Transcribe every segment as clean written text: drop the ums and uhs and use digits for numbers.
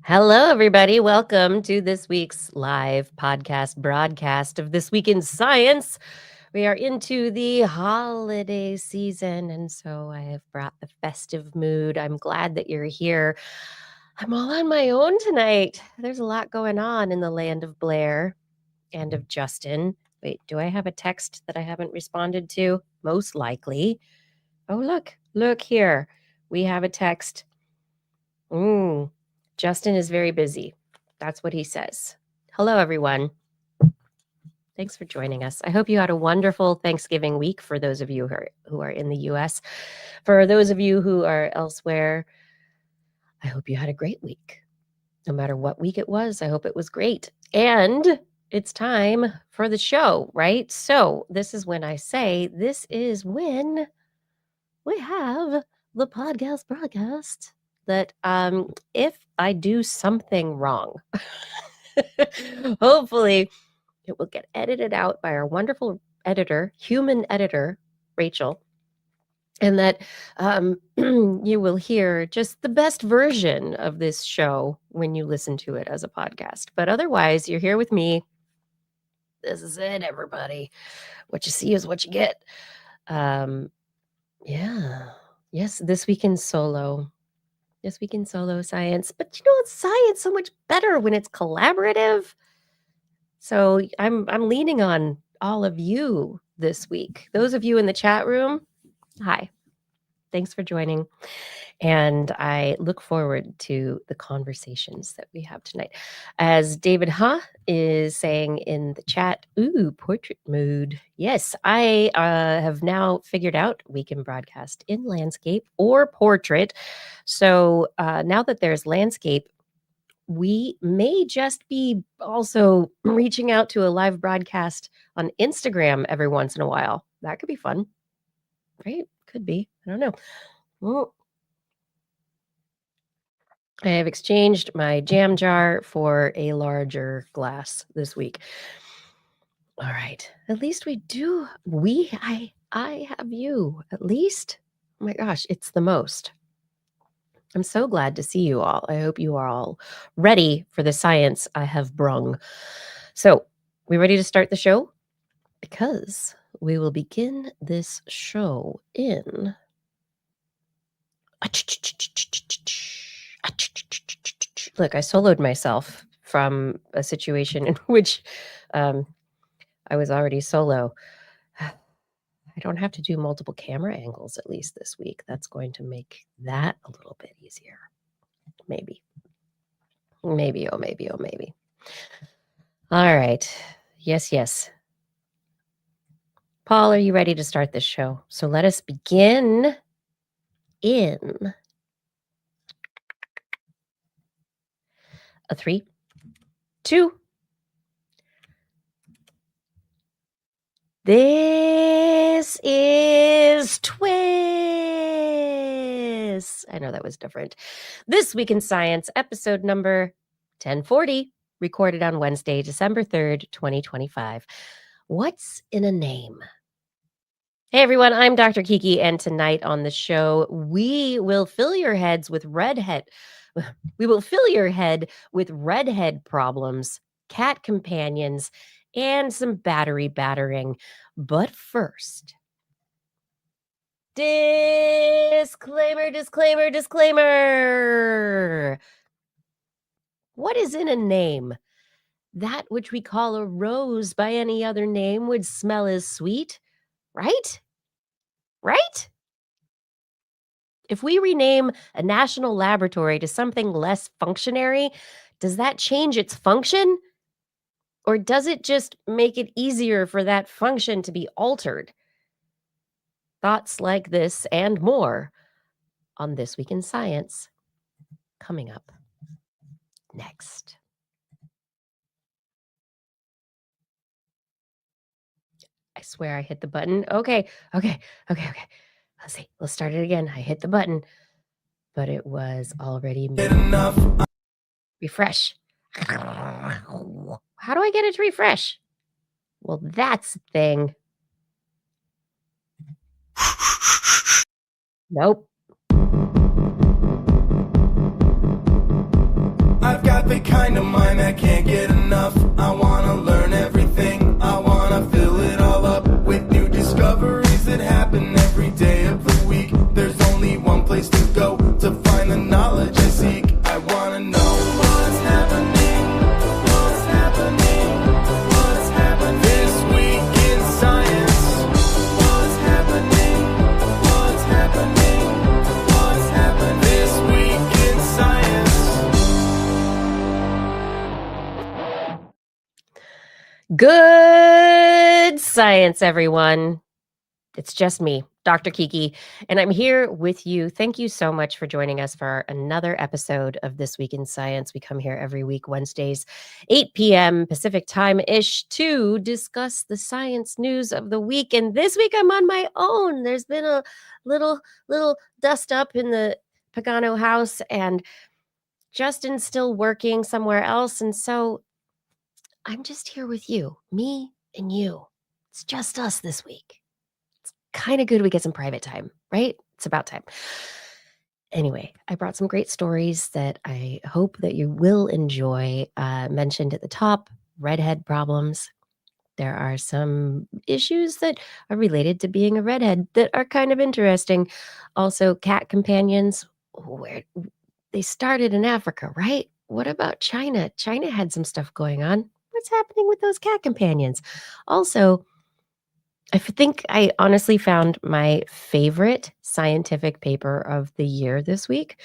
Hello, everybody. Welcome to this week's live podcast broadcast of This Week in Science. We are into the holiday season, and so I have brought the festive mood. I'm glad that you're here. I'm all on my own tonight. There's a lot going on in the land of Blair and of Justin. Wait, do I have a text that I haven't responded to? Most likely. Oh, look here. We have a text. Justin is very busy. That's what he says. Hello, everyone. Thanks for joining us. I hope you had a wonderful Thanksgiving week for those of you who are in the U.S. For those of you who are elsewhere, I hope you had a great week. No matter what week it was, I hope it was great. And it's time for the show, right? So this is when I say this is when we have the podcast broadcast that if I do something wrong, hopefully it will get edited out by our wonderful editor, human editor, Rachel, and that you will hear just the best version of this show when you listen to it as a podcast. But otherwise, you're here with me. This is it, everybody. What you see is what you get. Yeah. Yes, this week in solo. This week in solo science. But it's science so much better when it's collaborative. So I'm leaning on all of you this week. Those of you in the chat room, hi. Thanks for joining. And I look forward to the conversations that we have tonight. As David is saying in the chat, portrait mode. Yes, I have now figured out we can broadcast in landscape or portrait. So now that there's landscape, we may just be also reaching out to a live broadcast on Instagram every once in a while. That could be fun, right? Could be. I don't know. Well, I have exchanged my jam jar for a larger glass this week. All right. At least we do. I have you. At least. Oh my gosh, it's the most. I'm so glad to see you all. I hope you are all ready for the science I have brung. So, we ready to start the show? Because we will begin this show in. Look, I soloed myself from a situation in which I was already solo. I don't have to do multiple camera angles at least this week. That's going to make that a little bit easier. Maybe. Maybe, oh, maybe, oh, maybe. All right. Yes. Paul, are you ready to start this show? So let us begin in a 3, 2. This is TWIS. I know that was different. This Week in Science, episode number 1040, recorded on Wednesday, December 3rd, 2025. What's in a name? Hey everyone, I'm Dr. Kiki, and tonight on the show, we will fill your heads with redhead. We will fill your head with redhead problems, cat companions, and some battery battering. But first, disclaimer. What is in a name? That which we call a rose by any other name would smell as sweet, right? Right? If we rename a national laboratory to something less functionary, does that change its function? Or does it just make it easier for that function to be altered? Thoughts like this and more on This Week in Science coming up next. I swear I hit the button. Okay. Let's see. Let's start it again. I hit the button, but it was already refresh. How do I get it to refresh? Well, that's the thing. Nope. I've got the kind of mind that can't get enough. I wanna learn everything. I wanna fill it all up with new discoveries that happen every day of the week. There's only one place to go to find the knowledge I seek. I wanna know what's happening. What's happening? What's happening this week in science? What's happening? What's happening? What's happening this week in science? Good science, everyone. It's just me, Dr. Kiki, and I'm here with you. Thank you so much for joining us for another episode of This Week in Science. We come here every week, Wednesdays, 8 p.m. Pacific time-ish, to discuss the science news of the week. And this week I'm on my own. There's been a little dust up in the Pagano house, and Justin's still working somewhere else. And so I'm just here with you, me and you. It's just us this week. Kind of good we get some private time, right? It's about time. Anyway, I brought some great stories that I hope that you will enjoy. Mentioned at the top, redhead problems. There are some issues that are related to being a redhead that are kind of interesting. Also, cat companions, where they started in Africa, right? What about China? China had some stuff going on. What's happening with those cat companions? Also, think I honestly found my favorite scientific paper of the year this week,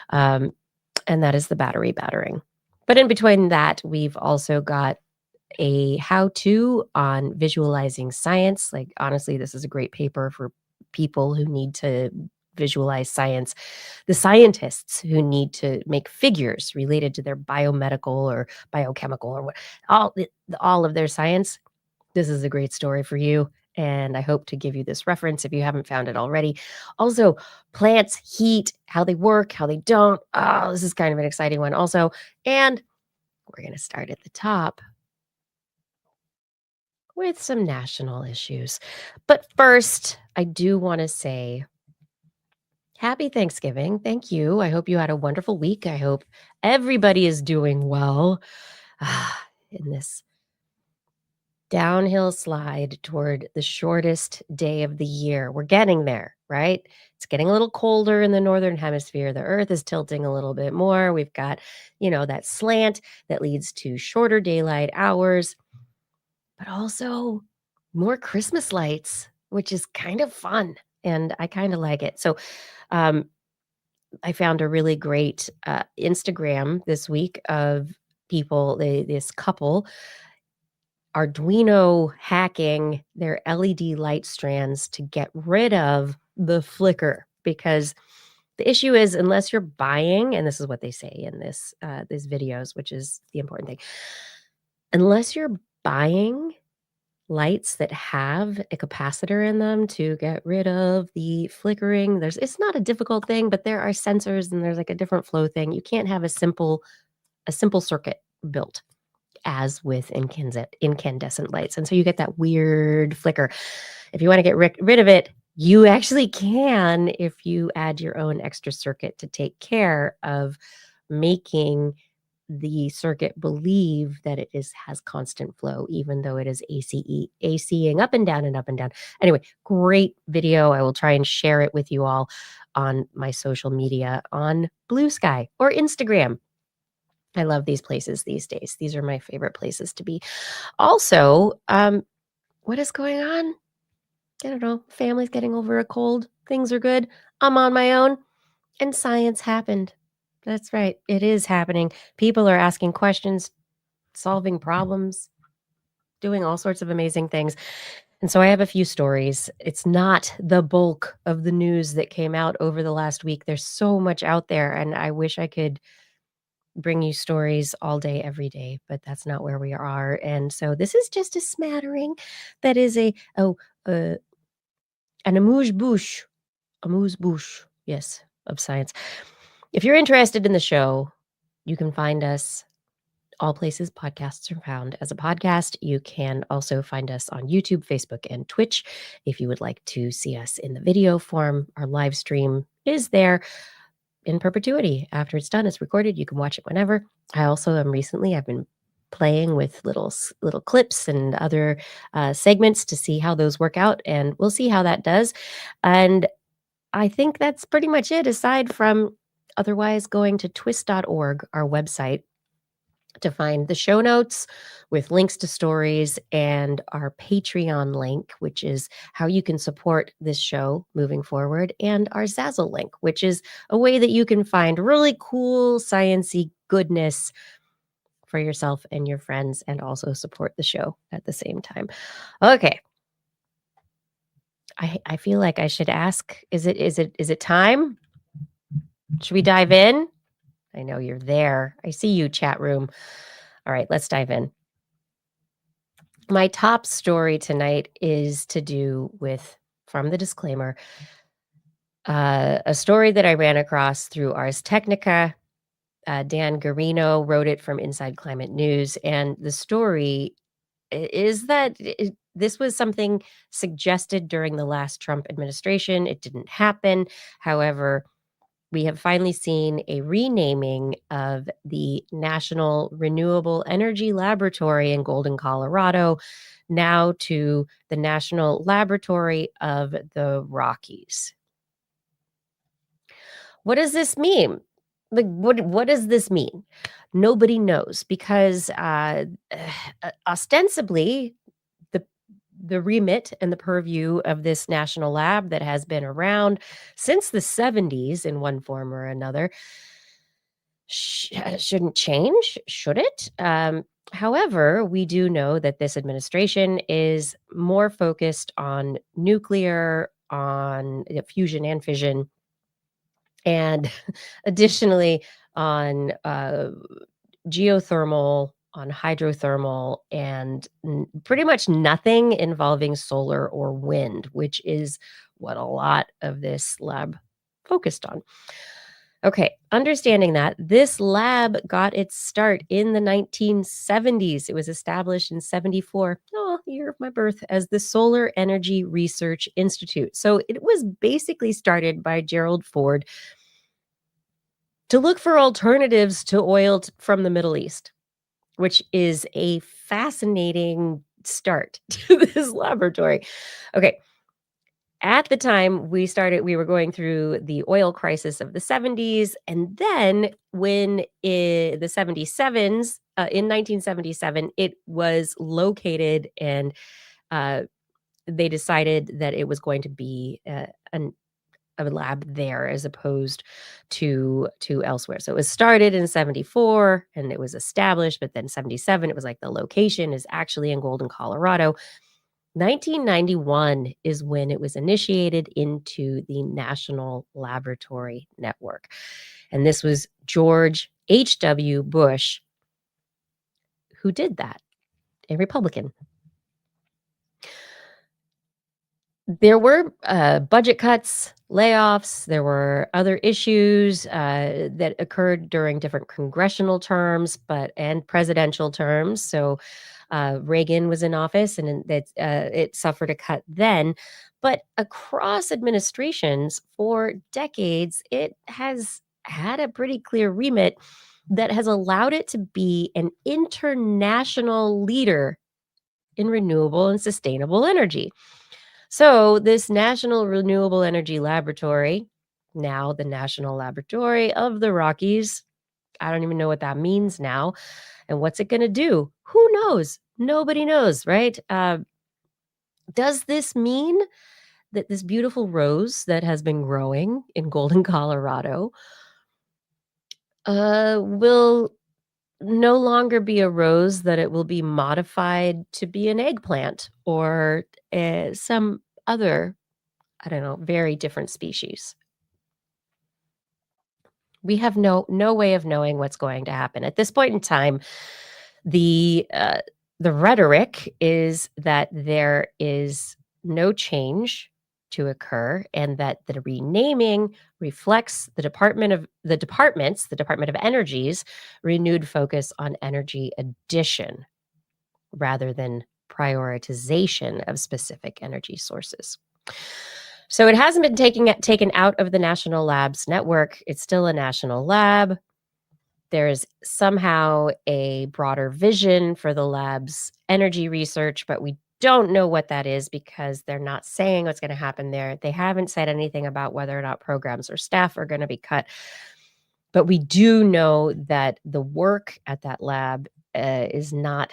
um, and that is the battery battering. But in between that, we've also got a how-to on visualizing science. Like, honestly, this is a great paper for people who need to visualize science, the scientists who need to make figures related to their biomedical or biochemical or what all of their science. This is a great story for you, and I hope to give you this reference if you haven't found it already. Also, plants, heat, how they work, how they don't. Oh, this is kind of an exciting one also. And we're going to start at the top with some national issues. But first, I do want to say happy Thanksgiving. Thank you. I hope you had a wonderful week. I hope everybody is doing well in this downhill slide toward the shortest day of the year. We're getting there, right? It's getting a little colder in the northern hemisphere. The earth is tilting a little bit more. We've got, that slant that leads to shorter daylight hours, but also more Christmas lights, which is kind of fun. And I kind of like it. So, um, I found a really great Instagram this week of this couple Arduino hacking their LED light strands to get rid of the flicker, because the issue is, unless you're buying, and this is what they say in these videos, which is the important thing, unless you're buying lights that have a capacitor in them to get rid of the flickering, it's not a difficult thing, but there are sensors and there's like a different flow thing. You can't have a simple circuit built as with incandescent lights. And so you get that weird flicker. If you want to get rid of it, you actually can if you add your own extra circuit to take care of making the circuit believe that has constant flow, even though it is ACing up and down and up and down. Anyway, great video. I will try and share it with you all on my social media on Blue Sky or Instagram. I love these places these days. These are my favorite places to be. Also, what is going on? I don't know. Family's getting over a cold. Things are good. I'm on my own. And science happened. That's right. It is happening. People are asking questions, solving problems. doing all sorts of amazing things. And so I have a few stories. It's not the bulk of the news that came out over the last week. There's so much out there, and I wish I could bring you stories all day, every day, but that's not where we are. And so this is just a smattering. That is uh, an amuse bouche, yes, of science. If you're interested in the show, you can find us all places podcasts are found as a podcast. You can also find us on YouTube, Facebook, and Twitch. If you would like to see us in the video form, our live stream is there in perpetuity. After it's done, it's recorded. You can watch it whenever. I also am recently, I've been playing with little clips and other segments to see how those work out, and we'll see how that does. And I think that's pretty much it, aside from otherwise going to twis.org, our website, to find the show notes with links to stories and our Patreon link, which is how you can support this show moving forward, and our Zazzle link, which is a way that you can find really cool sciency goodness for yourself and your friends and also support the show at the same time. Okay. I feel like I should ask, is it time? Should we dive in? I know you're there. I see you, chat room. All right, let's dive in. My top story tonight is to do with, from the disclaimer, a story that I ran across through Ars Technica. Dan Garino wrote it from Inside Climate News, and the story is that this was something suggested during the last Trump administration. It didn't happen. However, we have finally seen a renaming of the National Renewable Energy Laboratory in Golden, Colorado, now to the National Laboratory of the Rockies. What does this mean? Like, what does this mean? Nobody knows because ostensibly the remit and the purview of this national lab that has been around since the 70s in one form or another shouldn't change, should it? However, we do know that this administration is more focused on nuclear, on fusion and fission, and additionally on geothermal, on hydrothermal, and pretty much nothing involving solar or wind, which is what a lot of this lab focused on. Okay, understanding that, this lab got its start in the 1970s. It was established in 74, oh, the year of my birth, as the Solar Energy Research Institute. So it was basically started by Gerald Ford to look for alternatives to oil from the Middle East, which is a fascinating start to this laboratory. Okay, at the time we were going through the oil crisis of the 70s, and then when in the 77s, in 1977, it was located, and uh, they decided that it was going to be a lab there as opposed to elsewhere. So it was started in 74 and it was established, but then 77 it was like the location is actually in Golden, Colorado. 1991 is when it was initiated into the National Laboratory Network. And this was George H.W. Bush who did that, a Republican. There were budget cuts, layoffs. There were other issues that occurred during different congressional terms, and presidential terms. So Reagan was in office, and it suffered a cut then. But across administrations for decades, it has had a pretty clear remit that has allowed it to be an international leader in renewable and sustainable energy. So, this National Renewable Energy Laboratory, now the National Laboratory of the Rockies, I don't even know what that means now. And what's it going to do? Who knows? Nobody knows, right? Does this mean that this beautiful rose that has been growing in Golden, Colorado, will no longer be a rose, that it will be modified to be an eggplant or some other, I don't know, very different species. We have no way of knowing what's going to happen. At this point in time, the uh, the rhetoric is that there is no change to occur and that the renaming reflects the Department of Energy's renewed focus on energy addition rather than prioritization of specific energy sources. So it hasn't been taken out of the national labs network. It's still a national lab. There's somehow a broader vision for the lab's energy research, but we don't know what that is because they're not saying what's going to happen there. They haven't said anything about whether or not programs or staff are going to be cut. But we do know that the work at that lab is not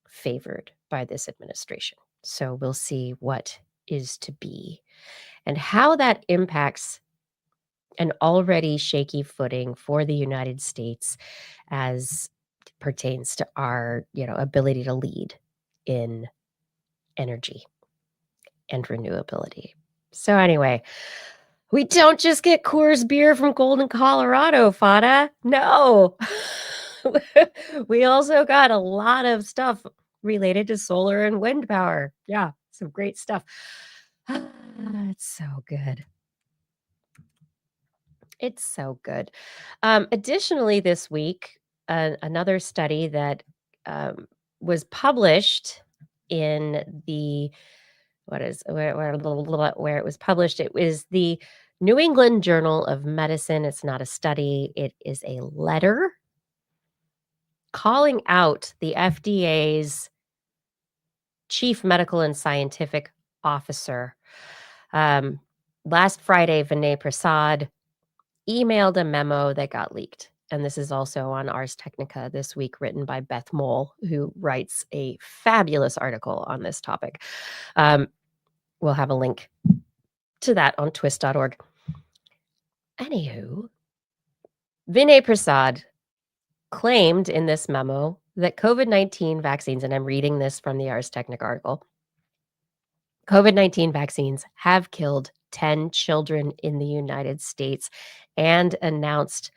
favored by this administration. So we'll see what is to be and how that impacts an already shaky footing for the United States as pertains to our, ability to lead in energy and renewability. So anyway, we don't just get Coors beer from Golden, Colorado, Fada. No. We also got a lot of stuff related to solar and wind power. Yeah, some great stuff. It's so good. It's so good. Additionally, this week, another study that um, was published in the where it was published. It was the New England Journal of Medicine. It's not a study. It is a letter calling out the FDA's chief medical and scientific officer. Um, Last Friday, Vinay Prasad emailed a memo that got leaked. And this is also on Ars Technica this week, written by Beth Mole, who writes a fabulous article on this topic. We'll have a link to that on twist.org. Anywho, Vinay Prasad claimed in this memo that COVID-19 vaccines, and I'm reading this from the Ars Technica article, COVID-19 vaccines have killed 10 children in the United States and announced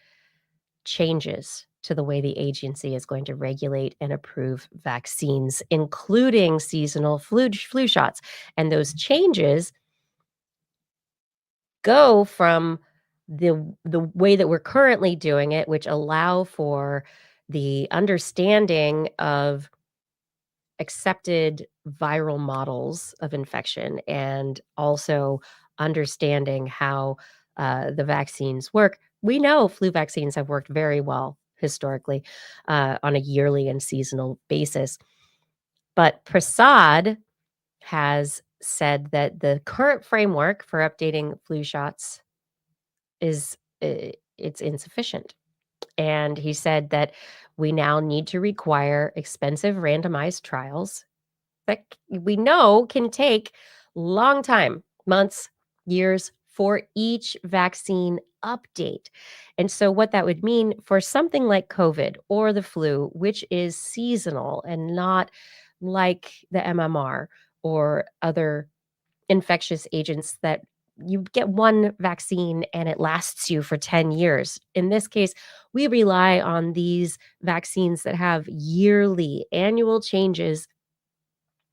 changes to the way the agency is going to regulate and approve vaccines, including seasonal flu shots. And those changes go from the way that we're currently doing it, which allow for the understanding of accepted viral models of infection and also understanding how the vaccines work. We know flu vaccines have worked very well historically on a yearly and seasonal basis. But Prasad has said that the current framework for updating flu shots is it's insufficient. And he said that we now need to require expensive randomized trials that we know can take long time, months, years for each vaccine update. And so what that would mean for something like COVID or the flu, which is seasonal and not like the MMR or other infectious agents that you get one vaccine and it lasts you for 10 years. In this case, we rely on these vaccines that have yearly annual changes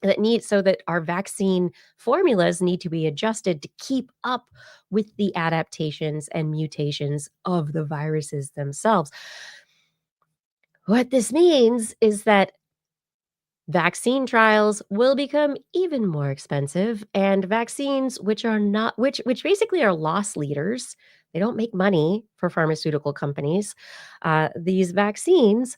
that need so that our vaccine formulas need to be adjusted to keep up with the adaptations and mutations of the viruses themselves. What this means is that vaccine trials will become even more expensive, and vaccines which are not which basically are loss leaders, they don't make money for pharmaceutical companies. These vaccines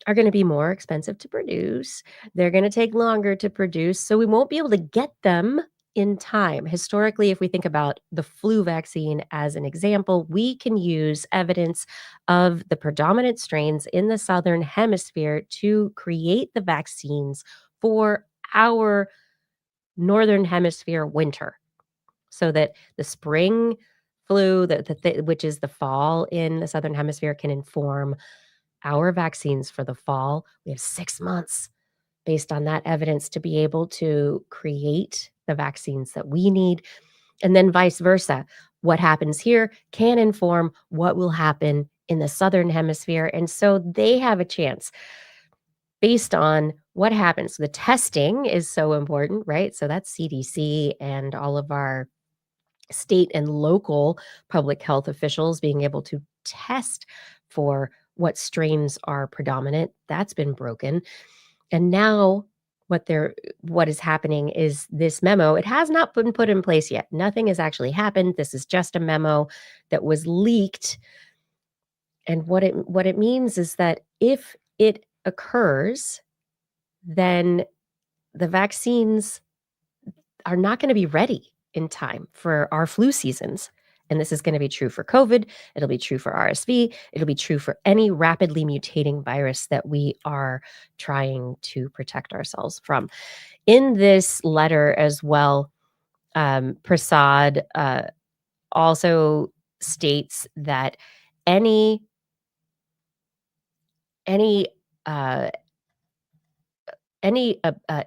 are going to be more expensive to produce. They're going to take longer to produce, so we won't be able to get them in time. Historically, if we think about the flu vaccine as an example, we can use evidence of the predominant strains in the southern hemisphere to create the vaccines for our northern hemisphere winter. So that the spring flu, which is the fall in the southern hemisphere, can inform our vaccines for the fall. We have 6 months based on that evidence to be able to create the vaccines that we need, and then vice versa. What happens here can inform what will happen in the Southern Hemisphere, and so they have a chance based on what happens. The testing is so important, right? So that's CDC and all of our state and local public health officials being able to test for what strains are predominant. That's been broken. And now what is happening is this memo, it has not been put in place yet. Nothing has actually happened. This is just a memo that was leaked. And what it means is that if it occurs, then the vaccines are not going to be ready in time for our flu seasons. And this is going to be true for COVID. It'll be true for RSV. It'll be true for any rapidly mutating virus that we are trying to protect ourselves from. In this letter as well, Prasad also states that any any uh,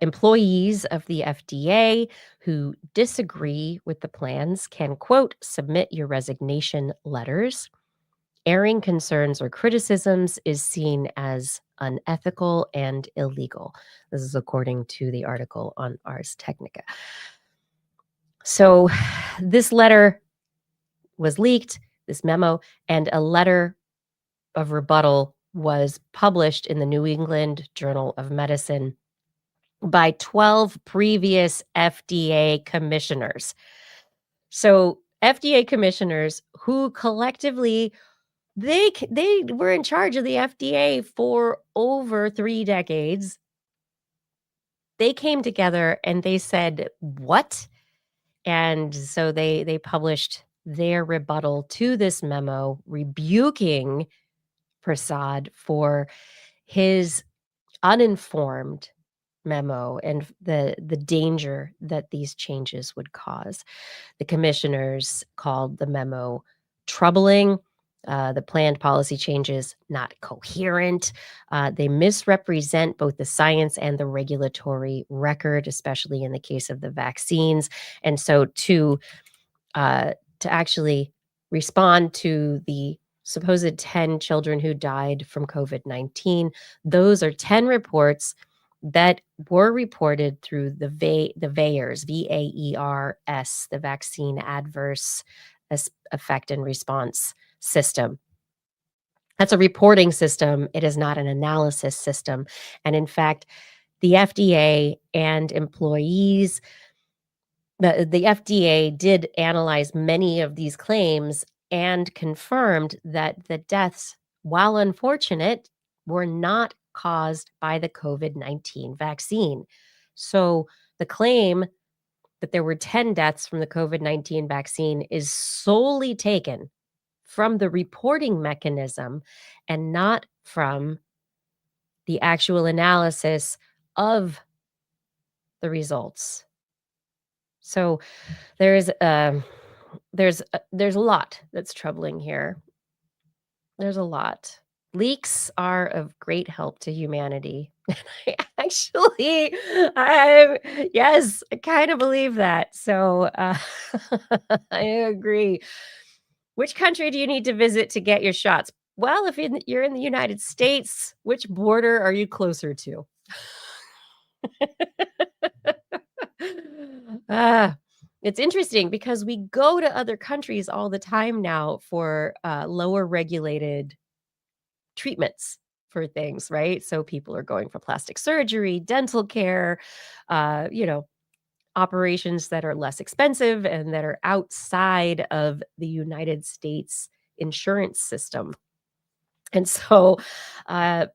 employees of the FDA who disagree with the plans can, quote, submit your resignation letters. Airing concerns or criticisms is seen as unethical and illegal. This is according to the article on Ars Technica. So this letter was leaked, this memo, and a letter of rebuttal was published in the New England Journal of Medicine by 12 previous FDA commissioners. So FDA commissioners who collectively they were in charge of the FDA for over 3 decades. They came together and they said, "What?" And so they published their rebuttal to this memo rebuking Prasad for his uninformed memo and the danger that these changes would cause. The commissioners called the memo troubling, the planned policy changes not coherent. They misrepresent both the science and the regulatory record, especially in the case of the vaccines. And so to actually respond to the supposed 10 children who died from COVID-19. Those are 10 reports that were reported through the VAERS, VAERS, the Vaccine Adverse Effect and Response System. That's a reporting system. It is not an analysis system. And in fact, the FDA and employees the FDA did analyze many of these claims and confirmed that the deaths, while unfortunate, were not caused by the COVID-19 vaccine. So the claim that there were 10 deaths from the COVID-19 vaccine is solely taken from the reporting mechanism and not from the actual analysis of the results. So there's a lot that's troubling here. There's a lot. Leaks are of great help to humanity. I actually, I yes, I kind of believe that. So I agree. Which country do you need to visit to get your shots? Well, if you're in the United States, which border are you closer to? Ah, it's interesting because we go to other countries all the time now for lower regulated treatments for things, right? So people are going for plastic surgery, dental care, uh, you know, operations that are less expensive and that are outside of the United States insurance system. And so uh,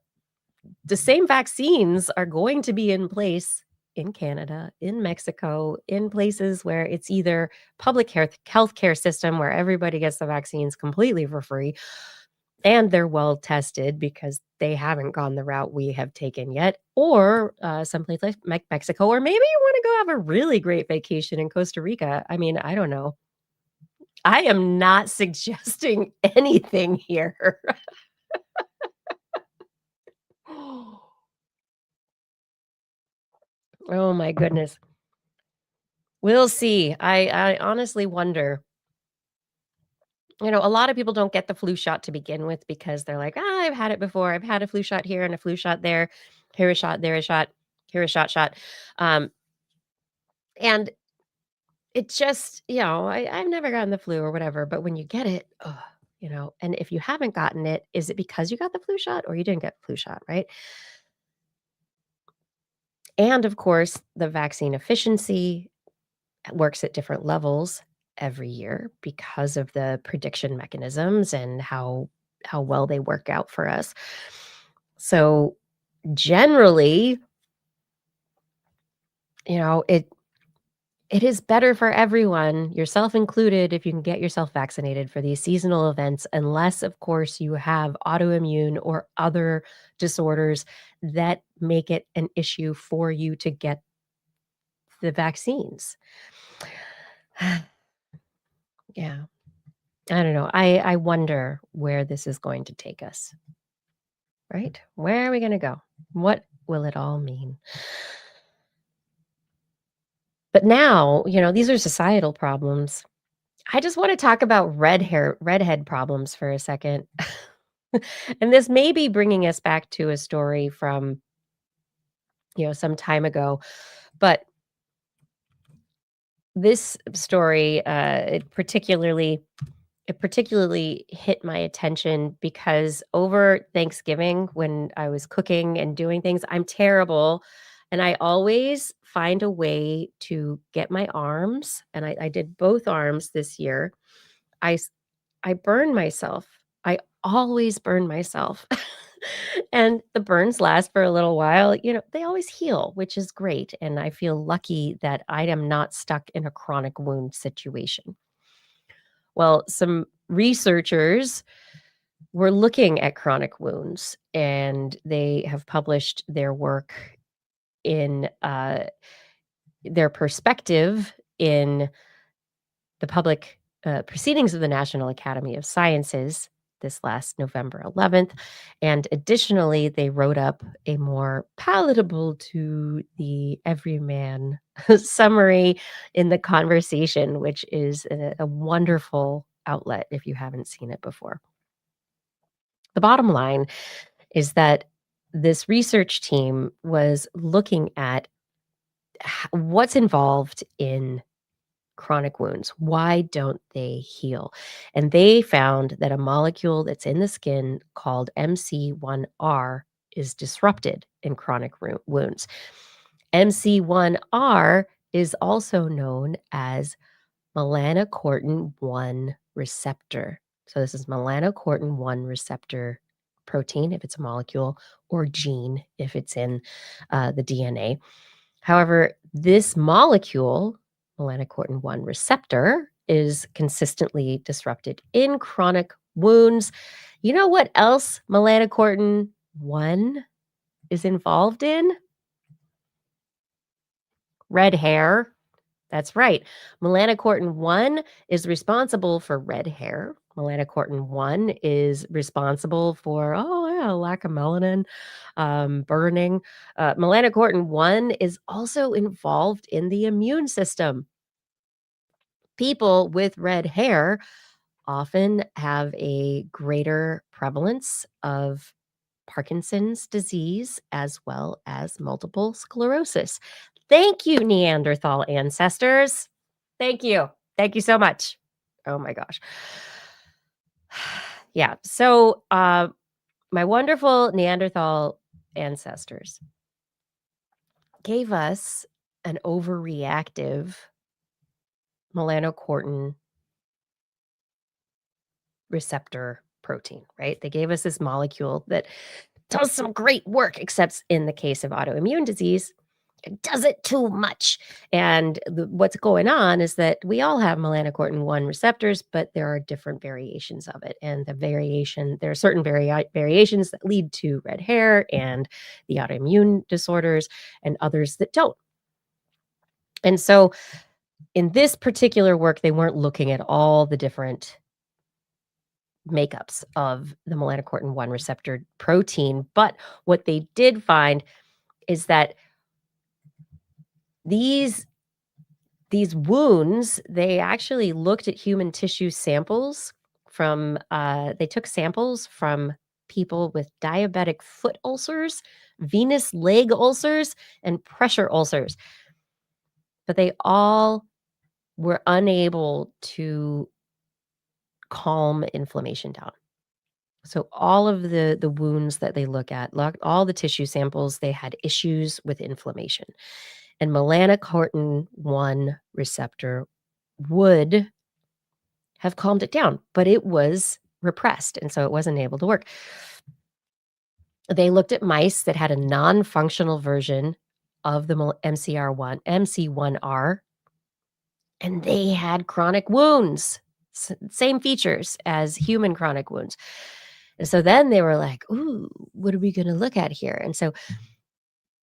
the same vaccines are going to be in place in Canada, in Mexico, in places where it's either public healthcare system where everybody gets the vaccines completely for free and they're well tested because they haven't gone the route we have taken yet, or someplace like Mexico, or maybe you want to go have a really great vacation in Costa Rica. I mean, I don't know. I am not suggesting anything here. Oh my goodness. We'll see. I honestly wonder. A lot of people don't get the flu shot to begin with because they're like, "Ah, I've had it before. I've had a flu shot here and a flu shot there. Here a shot, there a shot, here a shot." Um, and it just, I've never gotten the flu or whatever, but when you get it, ugh, and if you haven't gotten it, is it because you got the flu shot or you didn't get the flu shot, right? And of course, the vaccine efficiency works at different levels every year because of the prediction mechanisms and how well they work out for us. So generally, it is better for everyone, yourself included, if you can get yourself vaccinated for these seasonal events, unless, of course, you have autoimmune or other disorders that make it an issue for you to get the vaccines. Yeah. I don't know. I wonder where this is going to take us, right? Where are we going to go? What will it all mean? But now, these are societal problems. I just want to talk about redhead problems for a second. And this may be bringing us back to a story from, some time ago, but this story, it particularly hit my attention because over Thanksgiving, when I was cooking and doing things, I'm terrible. And I always find a way to get my arms, and I did both arms this year. I, s- I burn myself. I always burn myself. And the burns last for a little while. They always heal, which is great. And I feel lucky that I am not stuck in a chronic wound situation. Well, some researchers were looking at chronic wounds, and they have published their work in their perspective in the public proceedings of the National Academy of Sciences this last November 11th. And additionally, they wrote up a more palatable to the everyman summary in the conversation, which is a wonderful outlet if you haven't seen it before. The bottom line is that this research team was looking at what's involved in chronic wounds. Why don't they heal? And they found that a molecule that's in the skin called MC1R is disrupted in chronic wounds. MC1R is also known as melanocortin 1 receptor. So this is melanocortin 1 receptor protein if it's a molecule, or gene if it's in the DNA. However, this molecule, melanocortin 1 receptor, is consistently disrupted in chronic wounds. You know what else melanocortin 1 is involved in? Red hair. That's right. Melanocortin 1 is responsible for red hair. Melanocortin 1 is responsible for, oh, yeah, lack of melanin, burning. Melanocortin 1 is also involved in the immune system. People with red hair often have a greater prevalence of Parkinson's disease as well as multiple sclerosis. Thank you, Neanderthal ancestors. Thank you. Thank you so much. Oh my gosh. Yeah. So, my wonderful Neanderthal ancestors gave us an overreactive melanocortin receptor protein, right? They gave us this molecule that does some great work, except in the case of autoimmune disease, it does it too much. And what's going on is that we all have melanocortin 1 receptors, but there are different variations of it. And there are certain variations that lead to red hair and the autoimmune disorders, and others that don't. And so in this particular work, they weren't looking at all the different makeups of the melanocortin 1 receptor protein. But what they did find is that These these wounds, they actually looked at human tissue samples from, they took samples from people with diabetic foot ulcers, venous leg ulcers, and pressure ulcers, but they all were unable to calm inflammation down. So all of the wounds that they look at, all the tissue samples, they had issues with inflammation. And melanocortin 1 receptor would have calmed it down, but it was repressed, and so it wasn't able to work. They looked at mice that had a non-functional version of the MC1R, and they had chronic wounds, same features as human chronic wounds. And so then they were like, "Ooh, what are we gonna look at here?" And so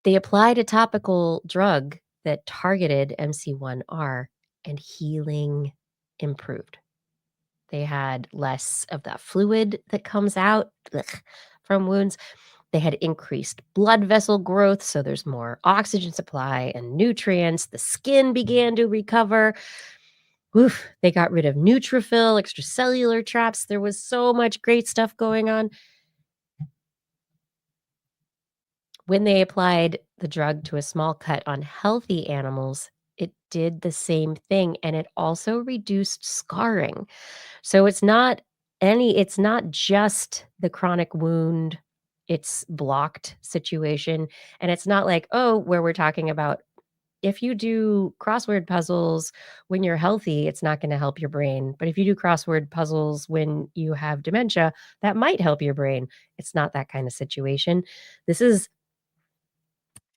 they applied a topical drug that targeted MC1R, and healing improved. They had less of that fluid that comes out from wounds. They had increased blood vessel growth, so there's more oxygen supply and nutrients. The skin began to recover. Oof, they got rid of neutrophil, extracellular traps. There was so much great stuff going on. When they applied the drug to a small cut on healthy animals, it did the same thing, and it also reduced scarring. So it's not just the chronic wound, it's blocked situation, and it's not like, oh, where we're talking about if you do crossword puzzles when you're healthy, it's not gonna help your brain, but if you do crossword puzzles when you have dementia, that might help your brain. It's not that kind of situation. This is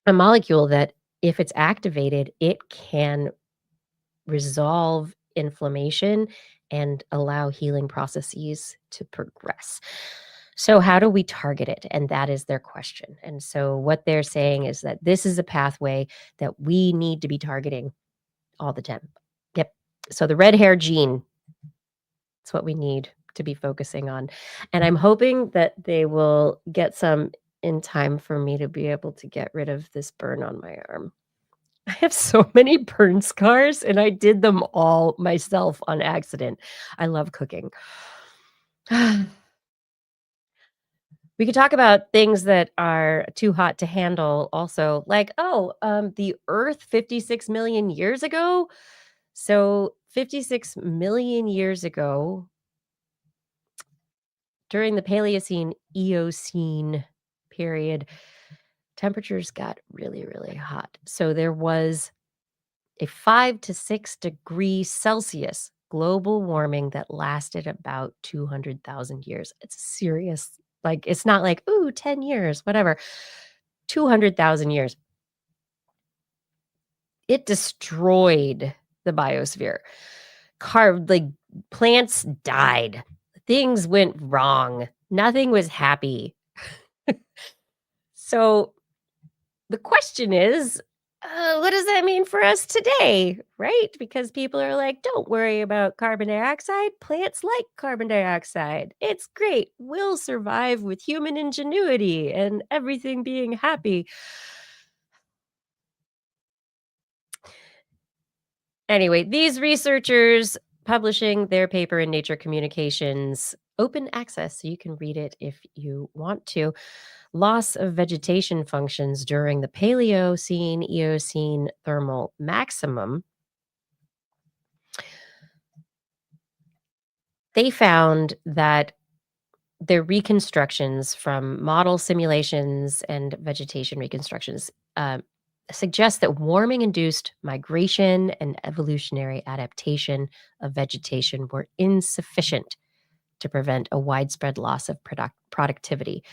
a molecule that, if it's activated, it can resolve inflammation and allow healing processes to progress. So, how do we target it? And that is their question. And so, what they're saying is that this is a pathway that we need to be targeting all the time. Yep. So, the red hair gene, it's what we need to be focusing on. And I'm hoping that they will get some in time for me to be able to get rid of this burn on my arm. I have so many burn scars, and I did them all myself on accident. I love cooking. We could talk about things that are too hot to handle also, like, the Earth 56 million years ago? So, 56 million years ago, during the Paleocene, Eocene period, temperatures got really, really hot. So, there was a 5 to 6 degrees Celsius global warming that lasted about 200,000 years. It's serious. Like, it's not like, ooh, 10 years, whatever. 200,000 years. It destroyed the biosphere. Like, plants died. Things went wrong. Nothing was happy. So the question is, what does that mean for us today, right? Because people are like, don't worry about carbon dioxide. Plants like carbon dioxide. It's great. We'll survive with human ingenuity and everything being happy. Anyway, these researchers publishing their paper in Nature Communications, open access, so you can read it if you want to. Loss of vegetation functions during the Paleocene Eocene thermal maximum. They found that their reconstructions from model simulations and vegetation reconstructions suggest that warming induced migration and evolutionary adaptation of vegetation were insufficient to prevent a widespread loss of productivity.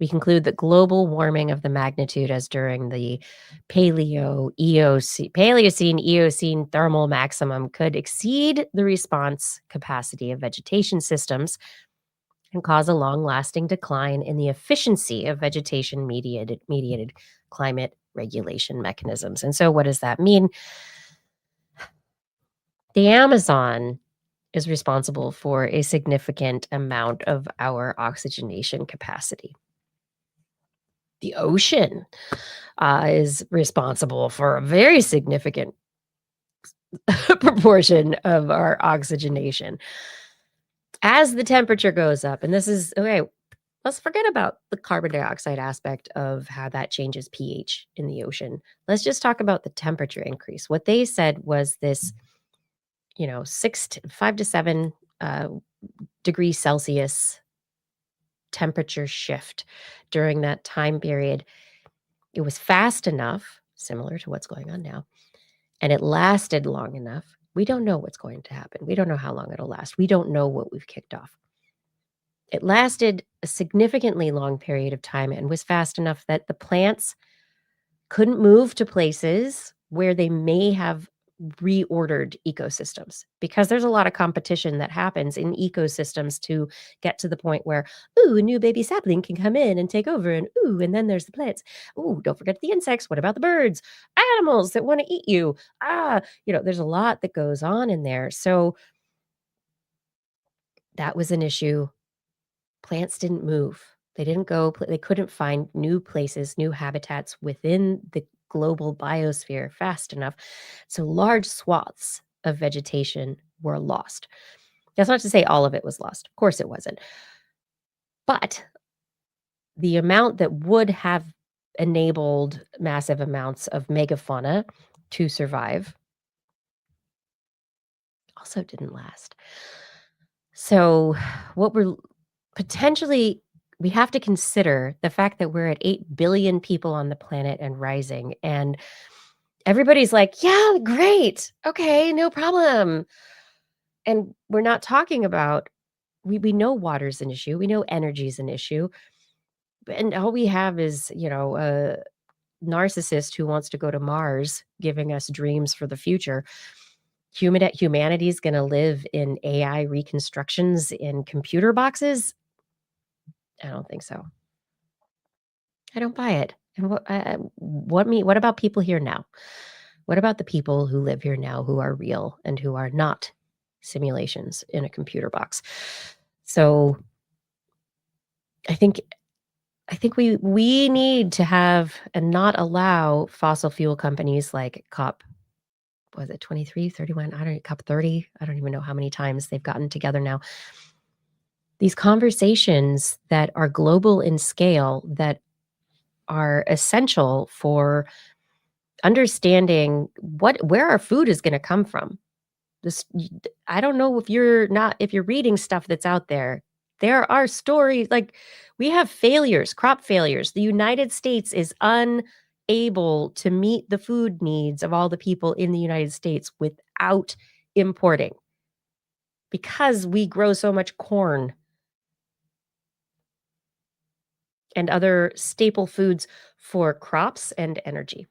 We conclude that global warming of the magnitude as during the Paleocene Eocene thermal maximum could exceed the response capacity of vegetation systems and cause a long-lasting decline in the efficiency of vegetation mediated climate regulation mechanisms. And so what does that mean? The Amazon is responsible for a significant amount of our oxygenation capacity. The ocean is responsible for a very significant proportion of our oxygenation. As the temperature goes up, and this is okay, let's forget about the carbon dioxide aspect of how that changes pH in the ocean. Let's just talk about the temperature increase. What they said was this, 5 to 7 uh, degrees Celsius temperature shift during that time period. It was fast enough, similar to what's going on now, and it lasted long enough. We don't know what's going to happen. We don't know how long it'll last. We don't know what we've kicked off. It lasted a significantly long period of time and was fast enough that the plants couldn't move to places where they may have reordered ecosystems, because there's a lot of competition that happens in ecosystems to get to the point where, ooh, a new baby sapling can come in and take over, and ooh, and then there's the plants. Ooh, don't forget the insects. What about the birds? Animals that want to eat you. There's a lot that goes on in there. So that was an issue. Plants didn't move. They didn't go, they couldn't find new places, new habitats within the global biosphere fast enough. So large swaths of vegetation were lost. That's not to say all of it was lost. Of course it wasn't. But the amount that would have enabled massive amounts of megafauna to survive also didn't last. So what we're potentially we have to consider the fact that we're at 8 billion people on the planet and rising, and everybody's like, "Yeah, great. Okay, no problem." And we're not talking about we know water's an issue, we know energy's an issue, and all we have is, a narcissist who wants to go to Mars giving us dreams for the future. Humanity's gonna live in AI reconstructions in computer boxes? I don't think so. I don't buy it. And what about people here now? What about the people who live here now who are real and who are not simulations in a computer box? So I think we need to have and not allow fossil fuel companies like COP, was it 23, 31? I don't know, COP 30. I don't even know how many times they've gotten together now. These conversations that are global in scale, that are essential for understanding where our food is gonna come from. This y d I don't know if you're reading stuff that's out there. There are stories like, we have failures, crop failures. The United States is unable to meet the food needs of all the people in the United States without importing, because we grow so much corn and other staple foods for crops and energy.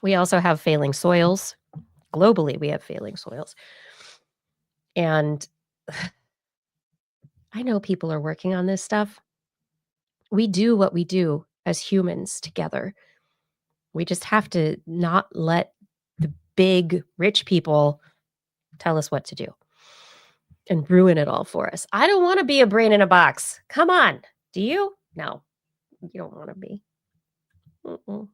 We also have failing soils. Globally, we have failing soils. And I know people are working on this stuff. We do what we do as humans together. We just have to not let the big rich people tell us what to do and ruin it all for us. I don't want to be a brain in a box. Come on. Do you? No, you don't want to be. Mm-mm.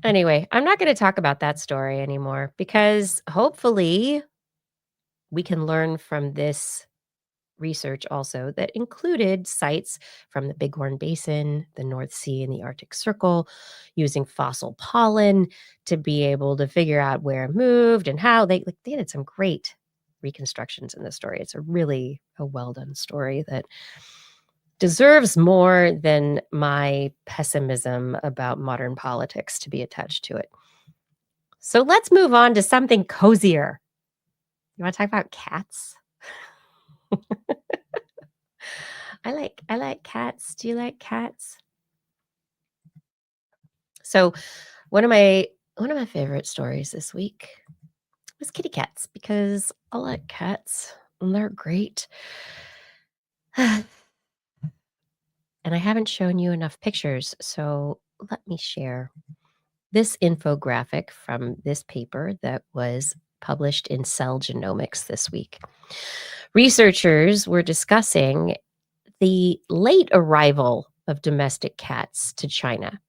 Anyway, I'm not going to talk about that story anymore, because hopefully we can learn from this research also that included sites from the Bighorn Basin, the North Sea, and the Arctic Circle, using fossil pollen to be able to figure out where it moved and how they did some great reconstructions in this story. It's a well done story that deserves more than my pessimism about modern politics to be attached to it. So let's move on to something cozier. You want to talk about cats? I like cats. Do you like cats? So one of my favorite stories this week was kitty cats, because I like cats and they're great. And I haven't shown you enough pictures, so let me share this infographic from this paper that was published in Cell Genomics this week. Researchers were discussing the late arrival of domestic cats to China.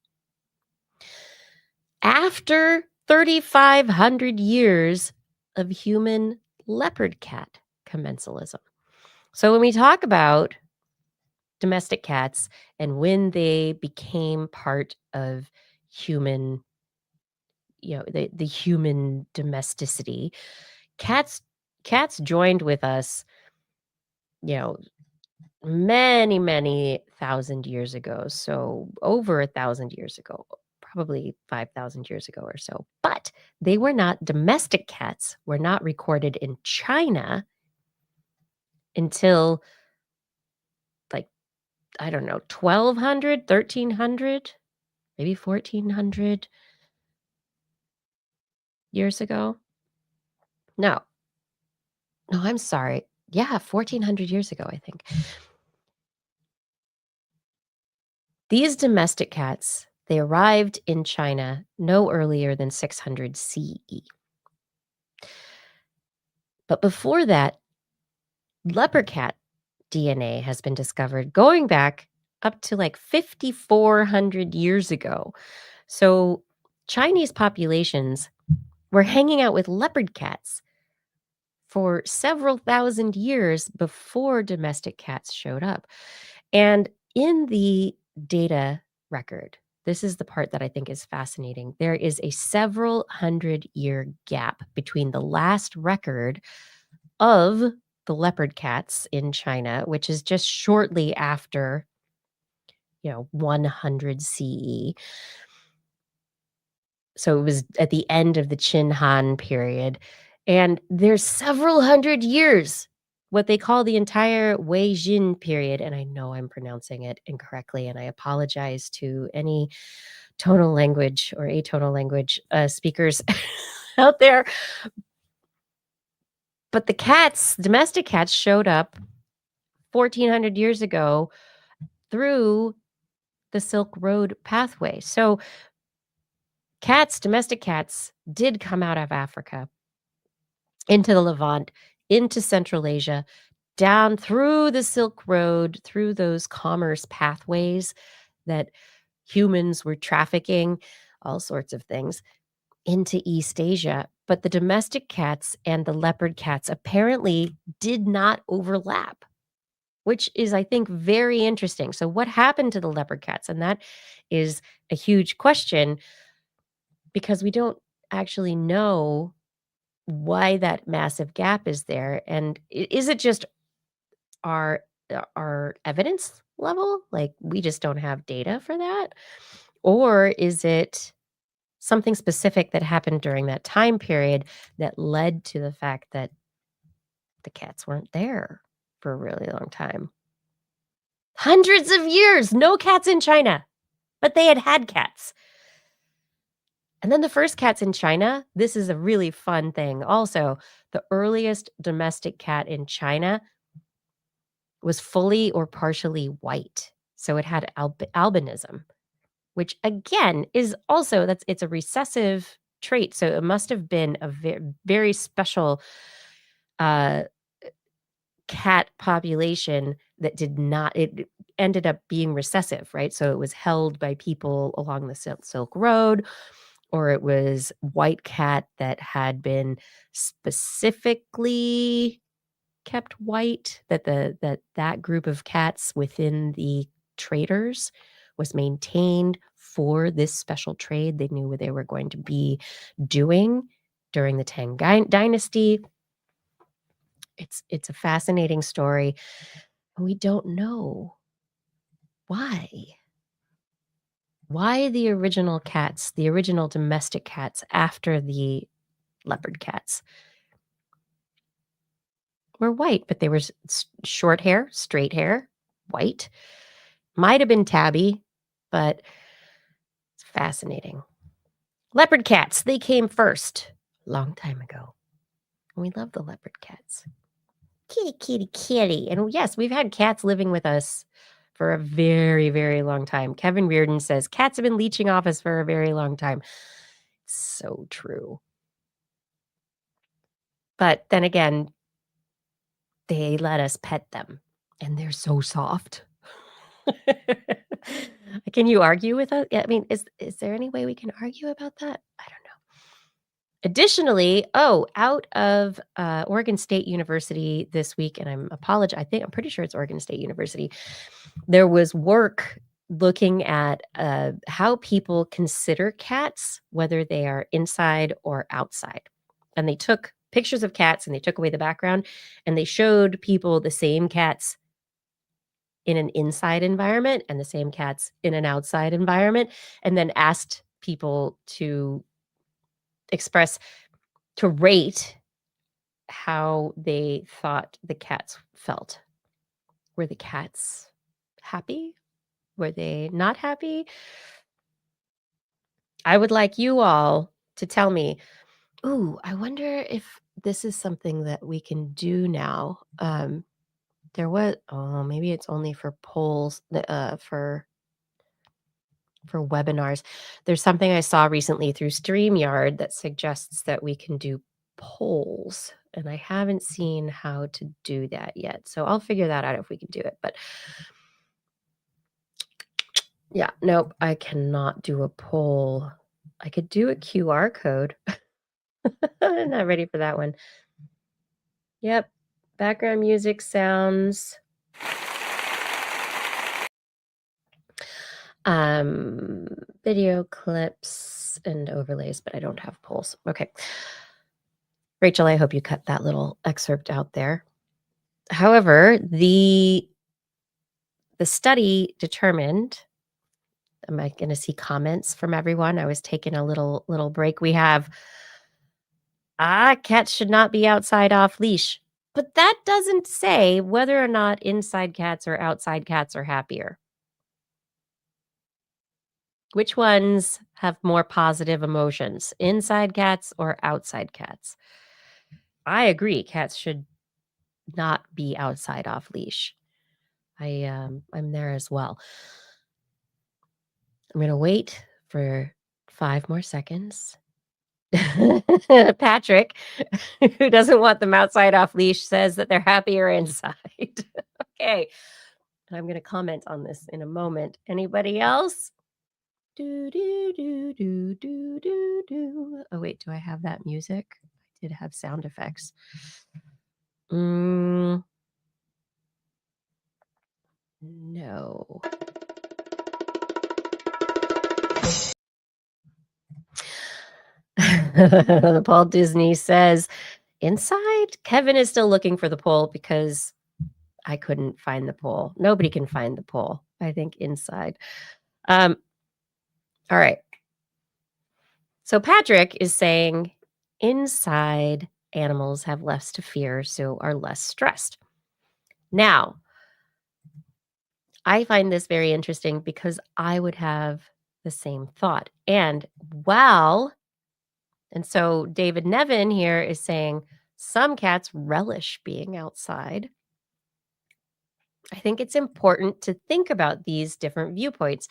After 3,500 years of human leopard cat commensalism. So when we talk about domestic cats and when they became part of human, the human domesticity, cats joined with us, you know, many thousand years ago. So over 1,000 years ago, probably 5,000 years ago or so. But they were not domestic cats, were not recorded in China until like, I don't know, 1,200, 1,300, maybe 1,400 years ago. No, no, I'm sorry. Yeah, 1,400 years ago, I think. These domestic cats, they arrived in China no earlier than 600 CE. But before that, leopard cat DNA has been discovered going back up to like 5,400 years ago. So Chinese populations were hanging out with leopard cats for several thousand years before domestic cats showed up. And in the data record, this is the part that I think is fascinating. There is a several hundred-year gap between the last record of the leopard cats in China, which is just shortly after, 100 CE. So it was at the end of the Qin Han period. And there's several hundred years, what they call the entire Wei Jin period. And I know I'm pronouncing it incorrectly, and I apologize to any tonal language or atonal language speakers out there. But the cats, domestic cats, showed up 1,400 years ago through the Silk Road pathway. So cats, domestic cats, did come out of Africa into the Levant, into Central Asia, down through the Silk Road, through those commerce pathways that humans were trafficking, all sorts of things, into East Asia. But the domestic cats and the leopard cats apparently did not overlap, which is, I think, very interesting. So, what happened to the leopard cats? And that is a huge question because we don't actually know why that massive gap is there. And is it just our our evidence level? Like we just don't have data for that? Or is it something specific that happened during that time period that led to the fact that the cats weren't there for a really long time? Hundreds of years, no cats in China, but they had cats. And then the first cats in China, this is a really fun thing also. The earliest domestic cat in China was fully or partially white. So it had albinism, which again is also it's a recessive trait. So it must have been a very special uh, cat population that did not, it ended up being recessive, right? So it was held by people along the Silk Road, or it was white cat that had been specifically kept white, that that group of cats within the traders was maintained for this special trade they knew what they were going to be doing during the Tang Dynasty. It's a fascinating story. We don't know why. Why the original cats, the original domestic cats after the leopard cats were white, but they were short hair, straight hair, white. Might have been tabby, but it's fascinating. Leopard cats, they came first, long time ago. We love the leopard cats. Kitty, kitty, kitty. And yes, we've had cats living with us for a very, very long time. Kevin Reardon says cats have been leeching off us for a very long time. So true. But then again, they let us pet them, and they're so soft. Can you argue with us? Yeah, I mean, is there any way we can argue about that? I don't know. Additionally, out of, Oregon State University this week, and I'm pretty sure it's Oregon State University, there was work looking at, how people consider cats, whether they are inside or outside. And they took pictures of cats, and they took away the background, and they showed people the same cats in an inside environment and the same cats in an outside environment, and then asked people express to rate how they thought the cats felt. Were the cats happy? Were they not happy? I would like you all to tell me, "Ooh, I wonder if this is something that we can do now." Maybe it's only for polls, for webinars. There's something I saw recently through StreamYard that suggests that we can do polls, and I haven't seen how to do that yet. So I'll figure that out if we can do it. But yeah, nope, I cannot do a poll. I could do a QR code. I'm not ready for that one. Yep. Background music sounds. Um, Video clips and overlays, but I don't have polls. Okay. Rachel, I hope you cut that little excerpt out there. However, the study determined. Am I going to see comments from everyone? I was taking a little break. We have cats should not be outside off leash. But that doesn't say whether or not inside cats or outside cats are happier. Which ones have more positive emotions, inside cats or outside cats? I agree, cats should not be outside off leash. I'm there as well. I'm gonna wait for 5 more seconds. Patrick, who doesn't want them outside off leash, says that they're happier inside. Okay. And I'm gonna comment on this in a moment. Anybody else? Do, do, do, do, do, do, do. Oh, wait, do I have that music? I did have sound effects. No. Paul Disney says, inside? Kevin is still looking for the poll because I couldn't find the poll. Nobody can find the poll. I think inside. All right. So Patrick is saying inside animals have less to fear, so are less stressed. Now, I find this very interesting because I would have the same thought. And so David Nevin here is saying some cats relish being outside. I think it's important to think about these different viewpoints.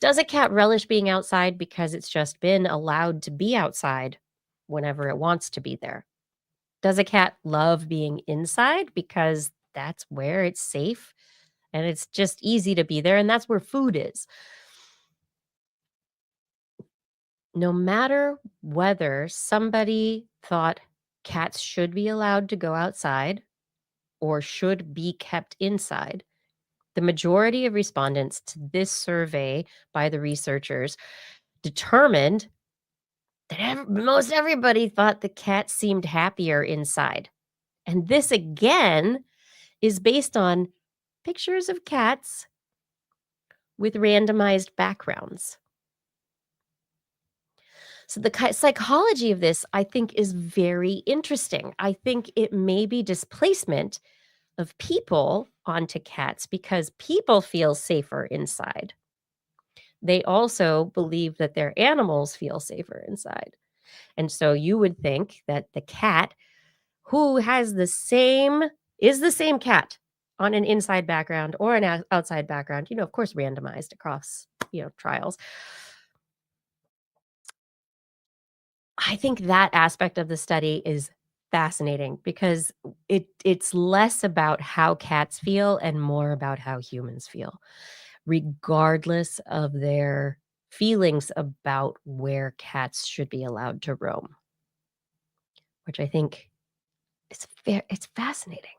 Does a cat relish being outside because it's just been allowed to be outside whenever it wants to be there? Does a cat love being inside because that's where it's safe and it's just easy to be there and that's where food is? No matter whether somebody thought cats should be allowed to go outside or should be kept inside, the majority of respondents to this survey by the researchers determined that most everybody thought the cat seemed happier inside. And this again is based on pictures of cats with randomized backgrounds. So the psychology of this, I think, is very interesting. I think it may be displacement of people onto cats because people feel safer inside. They also believe that their animals feel safer inside. And so you would think that the cat who is the same cat on an inside background or an outside background, of course, randomized across, trials. I think that aspect of the study is fascinating because it's less about how cats feel and more about how humans feel, regardless of their feelings about where cats should be allowed to roam, which I think it's fascinating.